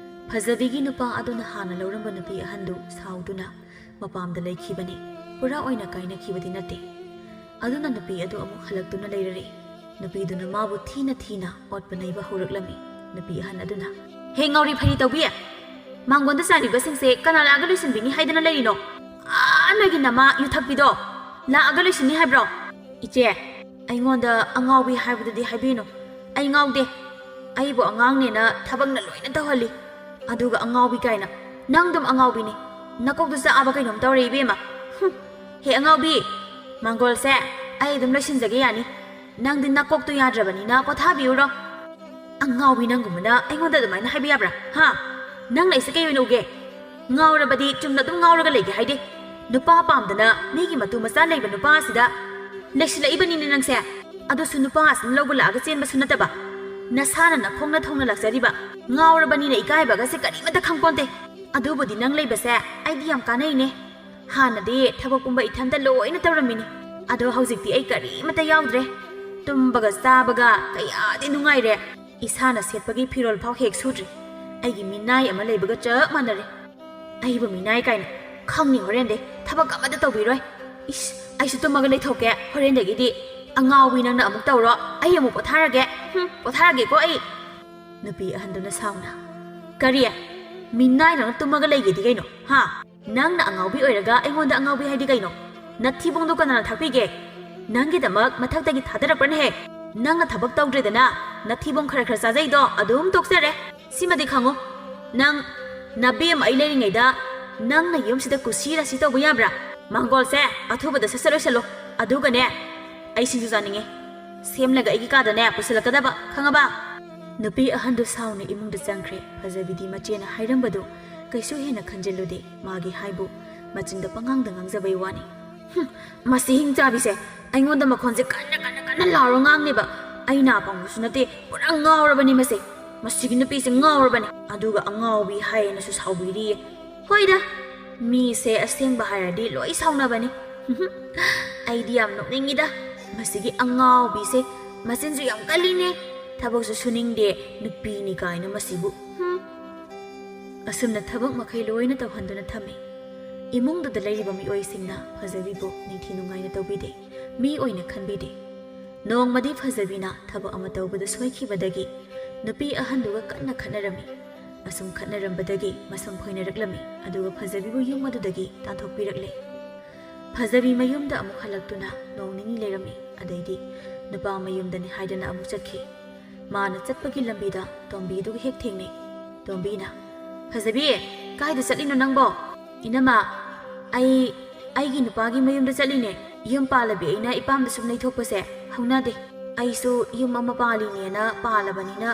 ꯐꯖꯕꯤꯒꯤ ꯅꯨꯄꯥ ꯑꯗꯨꯅ ꯍꯥꯟꯅ ꯂꯧꯔꯝꯕ ꯅꯨꯄꯤ ꯑꯍꯟꯗꯨ ꯁꯥꯎꯗꯨꯅ ꯃꯄꯥꯝꯗ ꯂꯩꯈꯤꯕꯅꯤ ꯄꯨꯔꯥ ꯑꯣꯏꯅ ꯀꯥꯏꯅꯈꯤꯕꯗꯤ ꯅꯠꯇꯦ ꯑꯗꯨꯅ ꯅꯨꯄꯤ ꯑꯗꯨ ꯑꯃꯨꯛ ꯍꯜꯂꯛꯇꯨꯅ ꯂꯩꯔꯔꯦ ꯅꯨꯄꯤꯗꯨꯅ ꯃꯥꯕꯨ ꯊꯤꯅ ꯑꯣꯠꯄ ꯅꯩꯕ ꯍꯧꯔꯛꯂꯝꯃꯤ ꯅꯨꯄꯤ ꯑꯍꯟ ꯑꯗꯨꯅ ꯍꯦ ꯉꯥꯎꯔꯤ ꯐꯩꯔꯤ ꯇꯧꯕꯤ ꯃꯥꯡꯒꯣꯟꯗ ꯆꯥꯔꯤꯕꯁꯤꯡꯁꯦ ꯀꯅꯥ ꯂꯥꯛꯑꯒ ꯂꯣꯏꯁꯤꯟꯕꯤꯅꯤ ꯍꯥꯏꯗꯅ ꯂꯩꯔꯤꯅꯣ ꯅꯣꯏꯒꯤ ꯅꯃꯥ ꯌꯨꯊꯛꯄꯤꯗꯣ ꯂꯥꯛꯑꯒ ꯂꯣꯏꯁꯤꯟꯅꯤ ꯍꯥꯏꯕ꯭ꯔꯣ ꯏꯆꯦ ꯑꯩꯉꯣꯟꯗ ꯑꯉꯥꯎꯕꯤ ꯍꯥꯏꯕꯗꯨꯗꯤ ꯍꯥꯏꯕꯤꯅꯨ ꯑꯩ ꯉꯥꯎꯗꯦ ꯑꯩꯕꯨ ꯑꯉꯥꯡꯅꯦꯅ ꯊꯕꯛꯅ ꯂꯣꯏꯅ ꯇꯧꯍꯜꯂꯤ ꯑꯗꯨꯒ ꯑꯉꯥꯎꯕꯤ ꯀꯥꯏꯅ ꯅꯪꯗꯨꯝ ꯑꯉꯥꯎꯕꯤꯅꯤ ꯅꯀꯣꯛꯇ ꯆꯥꯛꯑꯕ ꯀꯩꯅꯣꯝ ꯇꯧꯔꯦ ꯏꯕꯦꯝꯃ ꯍꯦ ꯑꯉꯥꯎꯕꯤ ꯃꯥꯡꯒꯣꯜꯁꯦ ꯑꯩ ꯑꯗꯨꯝ ꯂꯣꯏꯁꯤꯟꯖꯒꯦ ꯌꯥꯅꯤ ꯅꯪꯗꯤ ꯅꯀꯣꯛꯇꯣ ꯌꯥꯗ꯭ꯔꯕꯅꯤꯅ ꯄꯣꯊꯥꯕꯤꯌꯨꯔꯣ ꯑꯉꯥꯎꯕꯤ ꯅꯪꯒꯨꯝꯕꯅ ꯑꯩꯉꯣꯟꯗ ꯑꯗꯨꯃꯥꯏꯅ ꯍꯥꯏꯕ ꯌꯥꯕ꯭ꯔꯥ ꯍꯥ ꯅꯪꯅ ꯑꯩꯁꯦ ꯀꯩ ꯑꯣꯏꯅ ꯎꯒꯦ ꯉꯥꯎꯔꯕꯗꯤ ꯆꯨꯝꯅ ꯑꯗꯨꯝ ꯉꯥꯎꯔꯒ ꯂꯩꯒꯦ ꯍꯥꯏꯗꯦ ꯅꯨꯄꯥ ꯄꯥꯝꯗꯅ ꯃꯤꯒꯤ ꯃꯇꯨ ꯃꯆꯥ ꯂꯩꯕ ꯅꯨꯄꯥ ꯑꯁꯤꯗ ꯂꯩꯁꯤꯜꯂꯛꯏꯕꯅꯤꯅꯦ ꯅꯪꯁꯦ ꯑꯗꯨꯁꯨ ꯅꯨꯄꯥ ꯑꯁꯤꯅ ꯂꯧꯕ ꯂꯥꯛꯑꯒ ꯆꯦꯟꯕꯁꯨ ꯅꯠꯇꯕ ꯅꯁꯥꯅ ꯅꯈꯣꯡꯅ ꯊꯧꯅ ꯂꯥꯛꯆꯔꯤꯕ ꯉꯥꯎꯔꯕꯅꯤꯅ ꯏꯀꯥꯏꯕꯒꯁꯦ ꯀꯔꯤꯃꯠꯇ ꯈꯪꯄꯣꯟꯇꯦ ꯑꯗꯨꯕꯨꯗꯤ ꯅꯪ ꯂꯩꯕꯁꯦ ꯑꯩꯗꯤ ꯌꯥꯝ ꯀꯥꯟꯅꯩꯅꯦ ꯍꯥꯟꯅꯗꯤ ꯊꯕꯛꯀꯨꯝꯕ ꯏꯊꯟꯇ ꯂꯣꯏꯅ ꯇꯧꯔꯝꯃꯤꯅꯤ ꯑꯗꯣ ꯍꯧꯖꯤꯛꯇꯤ ꯑꯩ ꯀꯔꯤꯃꯠꯇ ꯌꯥꯎꯗ꯭ꯔꯦ ꯇꯨꯝꯕꯒ ꯆꯥꯕꯒ ꯀꯌꯥꯗꯤ ꯅꯨꯡꯉꯥꯏꯔꯦ ꯏꯁꯥꯅ ꯁꯦꯠꯄꯒꯤ ꯐꯤꯔꯣꯜ ꯐꯥꯎ ꯍꯦꯛ ꯁꯨꯗ꯭ꯔꯤ ꯑꯩꯒꯤ ꯃꯤꯅꯥꯏ ꯑꯃ ꯂꯩꯕꯒ ꯆꯞ ꯃꯥꯟꯅꯔꯦ ꯑꯩꯕꯨ ꯃꯤꯅꯥꯏ ꯀꯥꯏꯅ ꯈꯪꯅꯤ ꯍꯣꯔꯦꯟꯗꯤ ꯊꯕꯛ ꯑꯃꯠꯇ ꯇꯧꯕꯤꯔꯣꯏ ꯏꯁ ꯑꯩꯁꯨ ꯇꯨꯝꯃꯒ ꯂꯩꯊꯣꯛꯀꯦ ꯍꯣꯔꯦꯟꯗꯒꯤꯗꯤ ꯑꯉꯥꯎꯕꯤ ꯅꯪꯅ ꯑꯃꯨꯛ ꯇꯧꯔꯣ ꯑꯩ ꯑꯃꯨꯛ ꯄꯣꯊꯥꯔꯒꯦ ꯄꯣꯊꯥꯔꯒꯦꯀꯣ ꯑꯩ ꯅꯨꯄꯤ ꯑꯍꯟꯗꯨꯅ ꯁꯥꯎꯅ ꯀꯔꯤ ꯃꯤꯅꯥꯏ ꯅꯪꯅ ꯇꯨꯝꯃꯒ ꯂꯩꯒꯦꯗꯤ ꯀꯩꯅꯣ ꯍꯥ ꯅꯪꯅ ꯑꯉꯥꯎꯕꯤ ꯑꯣꯏꯔꯒ ꯑꯩꯉꯣꯟꯗ ꯑꯉꯥꯎꯕꯤ ꯍꯥꯏꯗꯤ ꯀꯩꯅꯣ ꯅꯊꯤꯕꯣꯡꯗꯣ ꯀꯅꯥꯅ ꯊꯥꯛꯄꯤꯒꯦ ꯅꯪꯒꯤꯗꯃꯛ ꯃꯊꯛꯇꯒꯤ ꯊꯥꯗꯔꯛꯄꯅꯦꯍꯦ ꯅꯪꯅ ꯊꯕꯛ ꯇꯧꯗ꯭ꯔꯦꯗꯅ ꯅꯊꯤꯕꯣꯡ ꯈꯔ ꯈꯔ ꯆꯥꯖꯩꯗꯣ ꯑꯗꯨꯝ ꯇꯣꯛꯆꯔꯦ ꯁꯤꯃꯗꯤ ꯈꯪꯉꯨ ꯅꯪ ꯅꯕꯦꯝ ꯑꯩ ꯂꯩꯔꯤꯉꯩꯗ ꯅꯪꯅ ꯌꯨꯝꯁꯤꯗ ꯀꯨꯁꯤꯔꯥꯁꯤ ꯇꯧꯕ ꯌꯥꯕ꯭ꯔꯥ ꯃꯥꯡꯒꯣꯜꯁꯦ ꯑꯊꯨꯕꯗ ꯁꯠ ꯂꯣꯏꯁꯜꯂꯣ ꯑꯗꯨꯒꯅꯦ ꯑꯩ ꯁꯤꯡꯖꯨ ꯆꯥꯅꯤꯡꯉꯦ ꯁꯦꯝꯂꯒ ꯑꯩꯒꯤ ꯀꯥꯗꯅꯦ ꯄꯨꯁꯤꯜꯂꯛꯀꯗꯕ ꯈꯪꯉꯕ ꯅꯨꯄꯤ ꯑꯍꯟꯗꯨ ꯁꯥꯎꯅ ꯏꯃꯨꯡꯗ ꯆꯪꯈ꯭ꯔꯦ ꯐꯖꯕꯤꯗꯤ ꯃꯆꯦꯅ ꯍꯥꯏꯔꯝꯕꯗꯨ ꯀꯩꯁꯨ ꯍꯦꯟꯅ ꯈꯟꯖꯤꯜꯂꯨꯗꯦ ꯃꯥꯒꯤ ꯍꯥꯏꯕꯨ ꯃꯆꯤꯟꯗ ꯄꯉꯥꯡꯗ ꯉꯥꯡꯖꯕꯩ ꯋꯥꯅꯤ ꯃꯁꯤ ꯍꯤꯡꯆꯥꯕꯤꯁꯦ ꯑꯩꯉꯣꯟꯗ ꯃꯈꯣꯟꯁꯦ ꯀꯟꯅ ꯂꯥꯎꯔ ꯉꯥꯡꯅꯦꯕ ꯑꯩ ꯅꯥ ꯄꯪꯕꯁꯨ ꯅꯠꯇꯦ ꯄꯨꯔꯥ ꯉꯥꯎꯔꯕꯅꯤ ꯃꯁꯤꯒꯤ ꯅꯨꯄꯤꯁꯦ ꯉꯥꯎꯔꯕꯅꯤ ꯑꯗꯨꯒ ꯑꯉꯥꯎꯕꯤ ꯍꯥꯏꯌꯦꯅꯁꯨ ꯁꯥꯎꯕꯤꯔꯤꯌꯦ ꯍꯣꯏꯗ ꯃꯤꯁꯦ ꯑꯁꯦꯡꯕ ꯍꯥꯏꯔꯗꯤ ꯂꯣꯏ ꯁꯥꯎꯅꯕꯅꯤ ꯑꯩꯗꯤ ꯌꯥꯝ ꯅꯣꯛꯅꯤꯡꯉꯤꯗ ꯃꯁꯤꯒꯤ ꯑꯉꯥꯎꯕꯤꯁꯦ ꯃꯆꯤꯟꯁꯨ ꯌꯥꯝ ꯀꯜꯂꯤꯅꯦ ꯊꯕꯛꯁꯨ ꯁꯨꯅꯤꯡꯗꯦ ꯅꯨꯄꯤꯅꯤ ꯀꯥꯏꯅ ꯃꯁꯤꯕꯨ ꯑꯁꯨꯝꯅ ꯊꯕꯛ ꯃꯈꯩ ꯂꯣꯏꯅ ꯇꯧꯍꯟꯗꯨꯅ ꯊꯝꯃꯤ ꯏꯃꯨꯡꯗꯨꯗ ꯂꯩꯔꯤꯕ ꯃꯤꯑꯣꯏꯁꯤꯡꯅ ꯐꯖꯕꯤꯕꯨ ꯅꯤꯡꯊꯤ ꯅꯨꯡꯉꯥꯏꯅ ꯇꯧꯕꯤꯗꯦ ꯃꯤ ꯑꯣꯏꯅ ꯈꯟꯕꯤꯗꯦ ꯅꯣꯡꯃꯗꯤ ꯐꯖꯕꯤꯅ ꯊꯕꯛ ꯑꯃ ꯇꯧꯕꯗ ꯁꯣꯏꯈꯤꯕꯗꯒꯤ ꯅꯨꯄꯤ ꯑꯍꯟꯗꯨꯒ ꯀꯟꯅ ꯈꯠꯅꯔꯝꯃꯤ ꯑꯁꯨꯝ ꯈꯠꯅꯔꯝꯕꯗꯒꯤ ꯃꯁꯝ ꯐꯣꯏꯅꯔꯛꯂꯝꯃꯤ ꯑꯗꯨꯒ ꯐꯖꯕꯤꯕꯨ ꯌꯨꯝ ꯑꯗꯨꯗꯒꯤ ꯇꯥꯟꯊꯣꯛꯄꯤꯔꯛꯂꯦ ꯐꯖꯕꯤ ꯃꯌꯨꯝꯗ ꯑꯃꯨꯛ ꯍꯜꯂꯛꯇꯨꯅ ꯅꯣꯡ ꯅꯤꯅꯤ ꯂꯩꯔꯝꯃꯤ ꯑꯗꯩꯗꯤ ꯅꯨꯄꯥ ꯃꯌꯨꯝꯗꯅꯤ ꯍꯥꯏꯗꯅ ꯑꯃꯨꯛ ꯆꯠꯈꯤ ꯃꯥꯅ ꯆꯠꯄꯒꯤ ꯂꯝꯕꯤꯗ ꯇꯣꯝꯕꯤꯗꯨꯒ ꯍꯦꯛ ꯊꯦꯡꯅꯩ ꯇꯣꯝꯕꯤꯅ ꯐꯖꯕꯤ ꯀꯥꯏꯗ ꯆꯠꯂꯤꯅꯣ ꯅꯪꯕꯣ ꯏꯅꯝꯃ ꯑꯩꯒꯤ ꯅꯨꯄꯥꯒꯤ ꯃꯌꯨꯝꯗ ꯆꯠꯂꯤꯅꯦ ꯌꯨꯝ ꯄꯥꯜꯂꯕꯤ ꯑꯩꯅ ꯏꯄꯥꯝꯗ ꯁꯨꯝ ꯂꯩꯊꯣꯛꯄꯁꯦ ꯍꯧꯅꯗꯦ ꯑꯩꯁꯨ ꯌꯨꯝ ꯑꯃ ꯄꯥꯜꯂꯤꯅꯦꯅ ꯄꯥꯜꯂꯕꯅꯤꯅ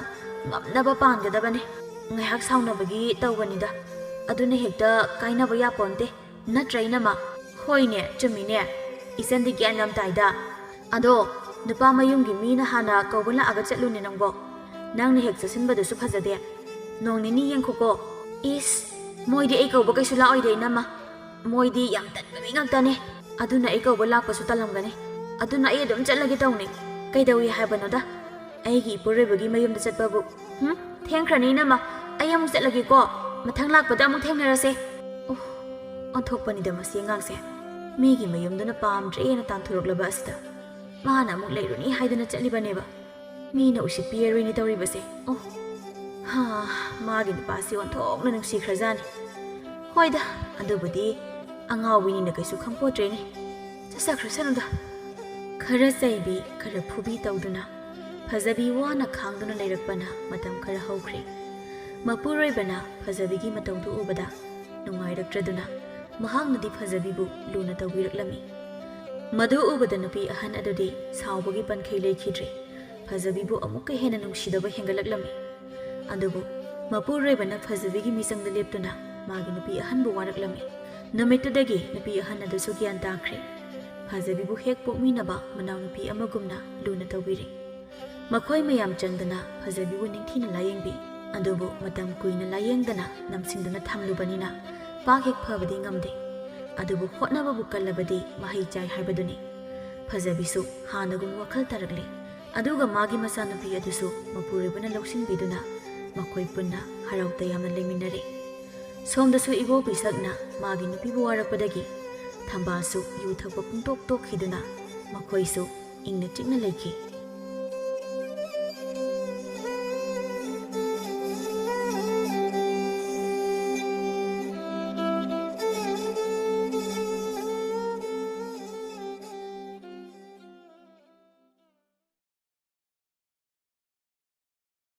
ꯉꯝꯅꯕ ꯄꯥꯟꯒꯗꯕꯅꯦ ꯉꯥꯏꯍꯥꯛ ꯁꯥꯎꯅꯕꯒꯤ ꯇꯧꯕꯅꯤꯗ ꯑꯗꯨꯅ ꯍꯦꯛꯇ ꯀꯥꯏꯅꯕ ꯌꯥꯄꯣꯟꯇꯦ ꯅꯠꯇ꯭ꯔ ꯏꯅꯝꯃ ꯍꯣꯏꯅꯦ ꯆꯨꯝꯃꯤꯅꯦ ꯏꯆꯟꯗꯤ ꯒ꯭ꯌꯥꯟ ꯌꯥꯝ ꯇꯥꯏꯗ ꯑꯗꯣ ꯅꯨꯄꯥ ꯃꯌꯨꯝꯒꯤ ꯃꯤꯅ ꯍꯥꯟꯅ ꯀꯧꯕ ꯂꯥꯛꯑꯒ ꯆꯠꯂꯨꯅꯦ ꯅꯪꯕꯣ ꯅꯪꯅ ꯍꯦꯛ ꯆꯠꯁꯤꯟꯕꯗꯨꯁꯨ ꯐꯖꯗꯦ ꯅꯣꯡ ꯅꯤꯅꯤ ꯌꯦꯡꯈꯣꯀꯣ ꯏꯁ ꯃꯣꯏꯗꯤ ꯑꯩ ꯀꯧꯕ ꯀꯩꯁꯨ ꯂꯥꯛꯑꯣꯏꯗꯦ ꯏꯅꯝꯃ ꯃꯣꯏꯗꯤ ꯌꯥꯝ ꯇꯟꯕ ꯃꯤ ꯉꯥꯛꯇꯅꯦ ꯑꯗꯨꯅ ꯑꯩ ꯀꯧꯕ ꯂꯥꯛꯄꯁꯨ ꯇꯜꯂꯝꯒꯅꯤ ꯑꯗꯨꯅ ꯑꯩ ꯑꯗꯨꯝ ꯆꯠꯂꯒꯦ ꯇꯧꯅꯤ ꯀꯩꯗꯧꯏ ꯍꯥꯏꯕꯅꯣꯗ ꯑꯩꯒꯤ ꯏꯄꯨꯔꯣꯏꯕꯒꯤ ꯃꯌꯨꯝꯗ ꯆꯠꯄꯕꯨ ꯊꯦꯡꯈ꯭ꯔꯅꯤ ꯏꯅꯝꯃ ꯑꯩ ꯑꯃꯨꯛ ꯆꯠꯂꯒꯦꯀꯣ ꯃꯊꯪ ꯂꯥꯛꯄꯗ ꯑꯃꯨꯛ ꯊꯦꯡꯅꯔꯁꯦ ꯑꯣꯟꯊꯣꯛꯄꯅꯤꯗ ꯃꯁꯤ ꯑꯉꯥꯡꯁꯦ ꯃꯤꯒꯤ ꯃꯌꯨꯝꯗꯨꯅ ꯄꯥꯝꯗ꯭ꯔꯦꯅ ꯇꯥꯟꯊꯣꯔꯛꯂꯕ ꯑꯁꯤꯗ ꯃꯥꯅ ꯑꯃꯨꯛ ꯂꯩꯔꯨꯅꯤ ꯍꯥꯏꯗꯅ ꯆꯠꯂꯤꯕꯅꯦꯕ ꯃꯤꯅ ꯎꯁꯤꯠꯄꯤꯔꯔꯣꯏꯅꯤ ꯇꯧꯔꯤꯕꯁꯦ ꯃꯥꯒꯤ ꯅꯨꯄꯥꯁꯤ ꯑꯣꯟꯊꯣꯛꯅ ꯅꯨꯡꯁꯤꯈ꯭ꯔꯖꯥꯠꯅꯤ ꯍꯣꯏꯗ ꯑꯗꯨꯕꯨꯗꯤ ꯑꯉꯥꯎꯕꯤꯅꯤꯅ ꯀꯩꯁꯨ ꯈꯪꯄꯣꯠꯇ꯭ꯔꯦꯅꯦ ꯆꯠꯆꯈ꯭ꯔꯁꯅꯨꯗ ꯈꯔ ꯆꯩꯕꯤ ꯈꯔ ꯐꯨꯕꯤ ꯇꯧꯗꯨꯅ ꯐꯖꯕꯤ ꯋꯥꯅ ꯈꯥꯡꯗꯨꯅ ꯂꯩꯔꯛꯄꯅ ꯃꯇꯝ ꯈꯔ ꯍꯧꯈ꯭ꯔꯦ ꯃꯄꯨꯔꯣꯏꯕꯅ ꯐꯖꯕꯤꯒꯤ ꯃꯇꯧꯗꯨ ꯎꯕꯗ ꯅꯨꯡꯉꯥꯏꯔꯛꯇ꯭ꯔꯗꯨꯅ ꯃꯍꯥꯛꯅꯗꯤ ꯐꯖꯕꯤꯕꯨ ꯂꯨꯅ ꯇꯧꯕꯤꯔꯛꯂꯝꯃꯤ ꯃꯗꯨ ꯎꯕꯗ ꯅꯨꯄꯤ ꯑꯍꯟ ꯑꯗꯨꯗꯤ ꯁꯥꯎꯕꯒꯤ ꯄꯟꯈꯩ ꯂꯩꯈꯤꯗ꯭ꯔꯦ ꯐꯖꯕꯤꯕꯨ ꯑꯃꯨꯛꯀ ꯍꯦꯟꯅ ꯅꯨꯡꯁꯤꯗꯕ ꯍꯦꯟꯒꯠꯂꯛꯂꯝꯃꯤ ꯑꯗꯨꯕꯨ ꯃꯄꯨꯔꯣꯏꯕꯅ ꯐꯖꯕꯤꯒꯤ ꯃꯤꯆꯪꯗ ꯂꯦꯞꯇꯨꯅ ꯃꯥꯒꯤ ꯅꯨꯄꯤ ꯑꯍꯟꯕꯨ ꯋꯥꯔꯛꯂꯝꯃꯤ ꯅꯨꯃꯤꯠꯇꯨꯗꯒꯤ ꯅꯨꯄꯤ ꯑꯍꯟ ꯑꯗꯨꯁꯨ ꯒ꯭ꯌꯥꯟ ꯇꯥꯈ꯭ꯔꯦ ꯐꯖꯕꯤꯕꯨ ꯍꯦꯛ ꯄꯣꯛꯃꯤꯟꯅꯕ ꯃꯅꯥꯎꯅꯨꯄꯤ ꯑꯃꯒꯨꯝꯅ ꯂꯨꯅ ꯇꯧꯕꯤꯔꯤ ꯃꯈꯣꯏ ꯃꯌꯥꯝ ꯆꯪꯗꯅ ꯐꯖꯕꯤꯕꯨ ꯅꯤꯡꯊꯤꯅ ꯂꯥꯌꯦꯡꯕꯤ ꯑꯗꯨꯕꯨ ꯃꯇꯝ ꯀꯨꯏꯅ ꯂꯥꯌꯦꯡꯗꯅ ꯅꯝꯁꯤꯟꯗꯨꯅ ꯊꯝꯂꯨꯕꯅꯤꯅ ꯄꯥꯛ ꯍꯦꯛ ꯐꯕꯗꯤ ꯉꯝꯗꯦ ꯑꯗꯨꯕꯨ ꯍꯣꯠꯅꯕꯕꯨ ꯀꯜꯂꯕꯗꯤ ꯃꯍꯩ ꯆꯥꯏ ꯍꯥꯏꯕꯗꯨꯅꯤ ꯐꯖꯕꯤꯁꯨ ꯍꯥꯟꯅꯒꯨꯝ ꯋꯥꯈꯜ ꯇꯥꯔꯛꯂꯤ ꯑꯗꯨꯒ ꯃꯥꯒꯤ ꯃꯆꯥꯅꯨꯄꯤ ꯑꯗꯨꯁꯨ ꯃꯄꯨꯔꯣꯏꯕꯅ ꯂꯧꯁꯤꯟꯕꯤꯗꯨꯅ ꯃꯈꯣꯏ ꯄꯨꯟꯅ ꯍꯔꯥꯎ ꯇꯌꯥꯝꯅ ꯂꯩꯃꯤꯟꯅꯔꯤ ꯁꯣꯝꯗꯁꯨ ꯏꯕꯣꯕꯤ ꯁꯛꯅ ꯃꯥꯒꯤ ꯅꯨꯄꯤꯕꯨ ꯋꯥꯔꯛꯄꯗꯒꯤ ꯊꯝꯕꯥꯜꯁꯨ ꯌꯨ ꯊꯛꯄ ꯄꯨꯡꯇꯣꯛ ꯇꯣꯛꯈꯤꯗꯨꯅ ꯃꯈꯣꯏꯁꯨ ꯏꯪꯅ ꯆꯤꯛꯅ ꯂꯩꯈꯤ